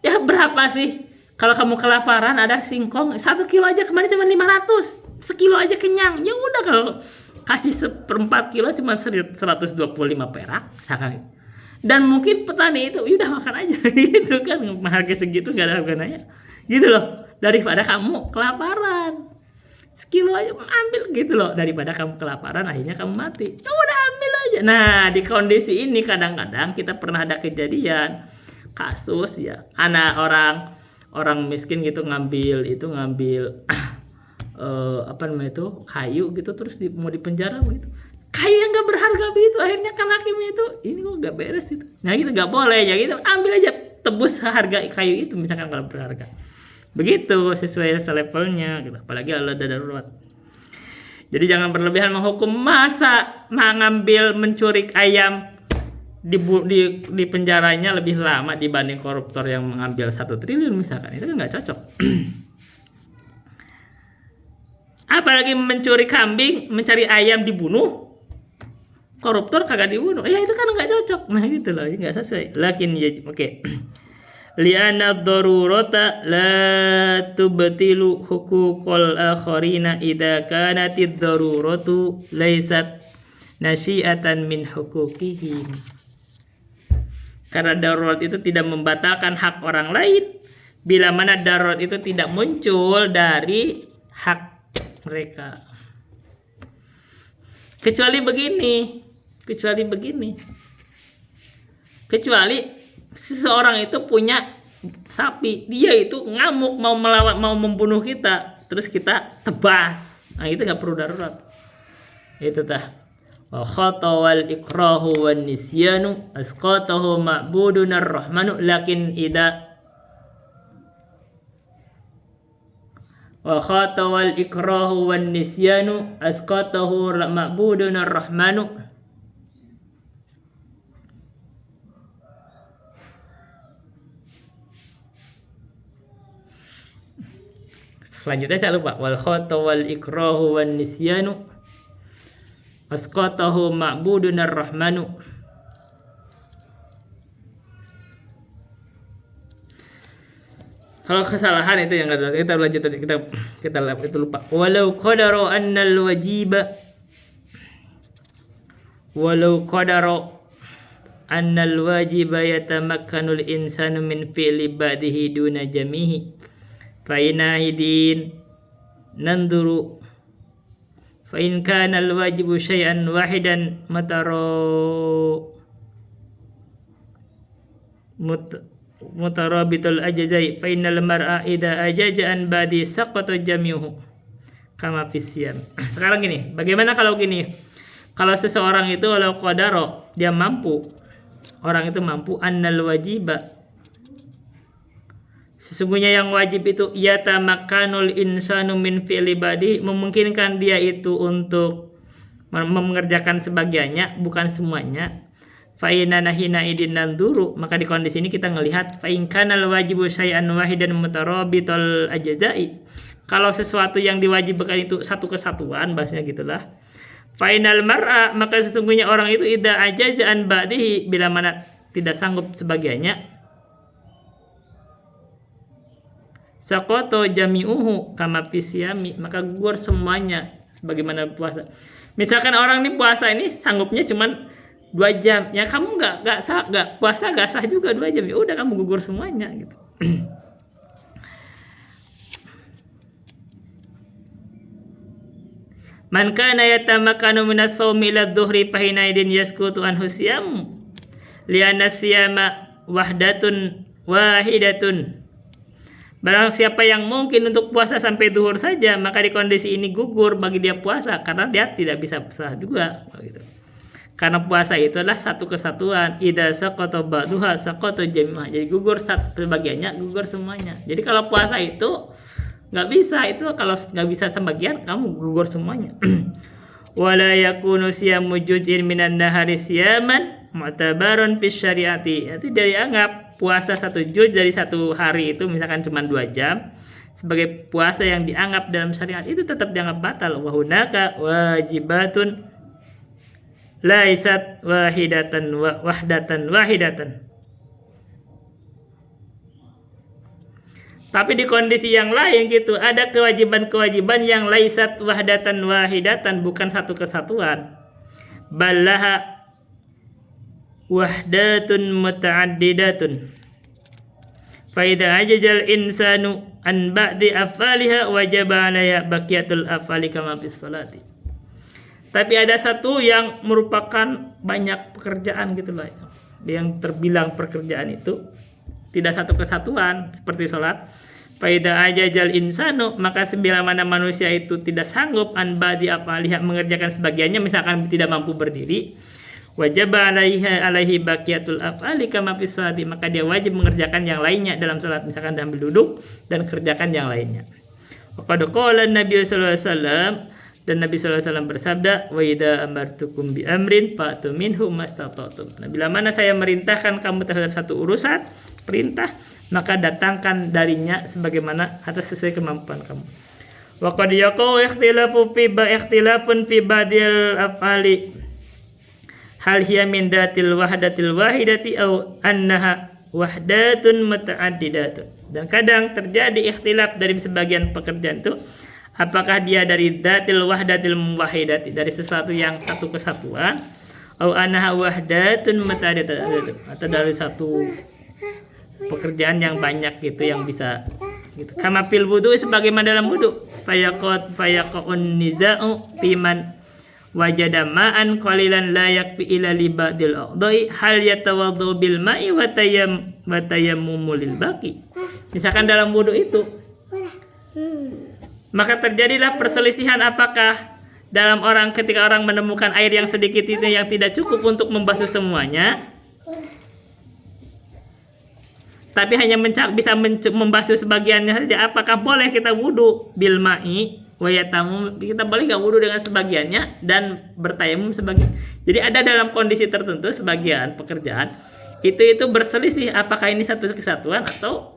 A: ya berapa sih kalau kamu kelaparan, ada singkong 1 kilo aja, kemarin cuma 500, sekilo aja kenyang. Ya udah, kalau kasih 1/4 kilo cuma 125 perak misalkan. Dan mungkin petani itu udah makan aja gitu kan, harga segitu gak ada gunanya gitu loh, daripada kamu kelaparan. Sekilo aja ambil gitu loh, daripada kamu kelaparan akhirnya kamu mati. Ya udah ambil aja. Nah di kondisi ini kadang-kadang kita pernah ada kejadian kasus ya, anak orang miskin gitu ngambil apa namanya itu, kayu gitu, terus mau dipenjara gitu, kayu yang gak berharga begitu. Akhirnya kan hakimnya itu, ini kok gak beres itu, nah gitu gak boleh ya gitu, ambil aja, tebus harga kayu itu misalkan kalau berharga begitu, sesuai selevelnya gitu. Apalagi kalau ada darurat. Jadi jangan berlebihan menghukum. Masa mengambil mencuri ayam di penjaranya lebih lama dibanding koruptor yang mengambil 1 triliun misalkan, itu kan nggak cocok. Apalagi mencuri kambing, mencari ayam dibunuh, koruptor kagak dibunuh, ya itu kan nggak cocok. Nah gitu loh, nggak sesuai. Lakin ya oke. Li'anna ad-darurata la tubtilu huquqal akharina idza kanatid daruratu laysat nasyi'atan min huquqihim. Karena darurat itu tidak membatalkan hak orang lain, bila mana darurat itu tidak muncul dari hak mereka. Kecuali seseorang itu punya sapi, dia itu ngamuk mau membunuh kita, terus kita tebas, nah itu nggak perlu darurat. Itu tah. Wa khatawal ikrahu wan nisyanu asqatahu ma'budun ar-rahmanu, lakin idza wa khatawal ikrahu wan nisyanu asqatahu ma'budun ar-rahmanu. Selanjutnya saya lupa, wal khatawal ikrahu wan nisyanu asqatahu ma'budun ar-rahmanu. Kalau kesalahan itu yang ada, kita lanjut, kita itu lupa. Walau qadaru annal wajiba walau qadara annal wajiba yatamakkanul insanu min fi'li ba'dihi duna jamihi fa inahidin nanduru fa in kana al wajibu syai'an wahidan mutarabitul ajzai fa innal mar'a idza ajaja an ba'di saqata jami'uhu kama fisyam. Sekarang gini, bagaimana kalau gini? Kalau seseorang itu walau qadara, dia mampu, orang itu mampu, annal wajiba, sesungguhnya yang wajib itu yatamakkanul insanu min fi'li ba'di, memungkinkan dia itu untuk mengerjakan sebagiannya, bukan semuanya. Fa inna nahina idin nanduru, maka di kondisi ini kita ngelihat fa in kanal wajibu syai'an wahidan mutarabitul ajza'i, kalau sesuatu yang diwajibkan itu satu kesatuan, bahasanya gitulah. Final mar'a, maka sesungguhnya orang itu idza ajaza an ba'dihi, bila mana tidak sanggup sebagiannya, saqata jami'uhu kama fisyami, maka gugur semuanya bagaimana puasa. Misalkan orang ini puasa ini sanggupnya cuman 2 jam, ya kamu enggak puasa enggak sah juga 2 jam. Ya udah kamu gugur semuanya gitu. Man kana yatamakkanu minas shaumi ila dhuhri fa hina idin yasqutu anhu siyam li'anna siyama wahdatun wahidatun. Barang siapa yang mungkin untuk puasa sampai duhur saja, maka di kondisi ini gugur bagi dia puasa karena dia tidak bisa sah juga gitu. Karena puasa itu adalah satu kesatuan. Idza saqata ba'duha saqata jami'ah. Jadi gugur satu bagiannya, gugur semuanya. Jadi kalau puasa itu nggak bisa, itu kalau nggak bisa sebagian kamu gugur semuanya. Wala yakunu siyamu juz'in minan nahari siyaman mu'tabarun fi syariati. Itu dari anggap puasa 1 juz dari 1 hari itu misalkan cuma 2 jam sebagai puasa yang dianggap dalam syariat, itu tetap dianggap batal. Wa hunaka wajibatun laisat wahidatan wahidatan. Tapi di kondisi yang lain gitu, ada kewajiban-kewajiban yang laisat wahdatan wahidatan, bukan satu kesatuan. Ballaha wahdatun muta'addidatun. Fa idza ajajal insanu an ba'di afaliha wajaba 'alaiha baqiyatul afali kama fis salati. Tapi ada satu yang merupakan banyak pekerjaan gitu lah, yang terbilang pekerjaan itu tidak satu kesatuan seperti sholat. Faida ajajal insanu, maka bila mana manusia itu tidak sanggup an ba'di afaliha, mengerjakan sebagiannya, misalkan tidak mampu berdiri, wajib alaihi baqiyatul afali kama fis salati, maka dia wajib mengerjakan yang lainnya dalam salat, misalkan sambil duduk dan kerjakan yang lainnya. Qad qala Nabi sallallahu alaihi wasallam, dan Nabi sallallahu alaihi wasallam bersabda, wa idza amartukum bi amrin fa'tu minhu mastata'tum. Nah, bila mana saya merintahkan kamu terhadap satu urusan perintah, maka datangkan darinya sebagaimana atas sesuai kemampuan kamu. Wa qad yaqau ikhtilafun fi ba'dil af'ali hal hiya min datil wahdatil wahidati aw annaha wahdatun muta'addidatun. Dan kadang terjadi ikhtilaf dari sebagian pekerjaan itu, apakah dia dari datil wahdatil wahidati, dari sesuatu yang satu kesatuan, aw annaha wahdatun muta'addidatun, atau dari satu pekerjaan yang banyak gitu yang bisa gitu. Kama fil wudu, sebagaimana dalam wudu, fayaqun niza'u fiman wajada ma'an qalilan la yakfi ila li ba'dil a'dha'i hal yatawaddu bil ma'i wa tayammumu lil baqi. Misalkan dalam wudu itu, maka terjadilah perselisihan apakah dalam ketika orang menemukan air yang sedikit itu yang tidak cukup untuk membasuh semuanya, tapi hanya bisa membasuh sebagiannya saja, apakah boleh kita wudu bil ma'i wa yatamu, kita boleh nggak wudu dengan sebagiannya dan bertayamum sebagian. Jadi ada dalam kondisi tertentu sebagian pekerjaan itu berselisih apakah ini satu kesatuan atau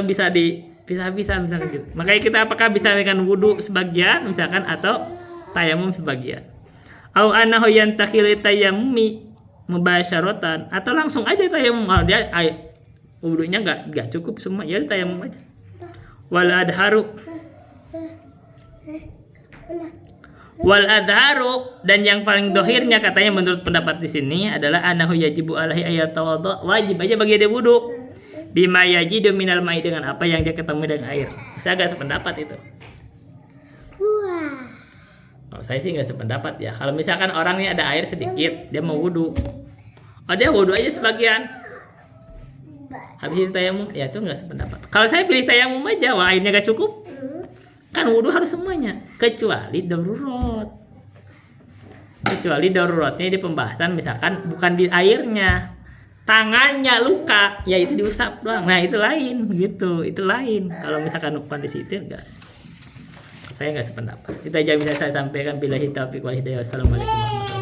A: bisa dipisah-pisah misalkan gitu. Makanya kita apakah bisa dengan wudu sebagian misalkan atau tayamum sebagian. Au anahu yantakilu tayammumi mubasyaratan, atau langsung aja tayamum, dia wudunya enggak cukup semua, ya tayamum aja. Wal adharu Wal adharu, dan yang paling dohirnya katanya menurut pendapat di sini adalah anahu yajibu alaihi ayatawadha, wajib aja bagi dia wudu bima yajidu minal mai, dengan apa yang dia ketemu dengan air. Saya agak sependapat itu. Oh, saya sih nggak sependapat ya. Kalau misalkan orangnya ada air sedikit, dia mau wudu, oh dia wudu aja sebagian, habis itu tayamum, ya itu nggak sependapat. Kalau saya pilih tayamum aja, wah airnya gak cukup, kan wudu harus semuanya, kecuali darurat. Kecuali daruratnya di pembahasan misalkan bukan di airnya, tangannya luka, ya itu diusap doang. Nah itu lain, gitu, itu lain. Kalau misalkan bukan di situ enggak. Saya nggak sependapat. Itu aja bisa saya sampaikan. Billahi taufiq wal hidayah. Wassalamualaikum warahmatullahi wabarakatuh.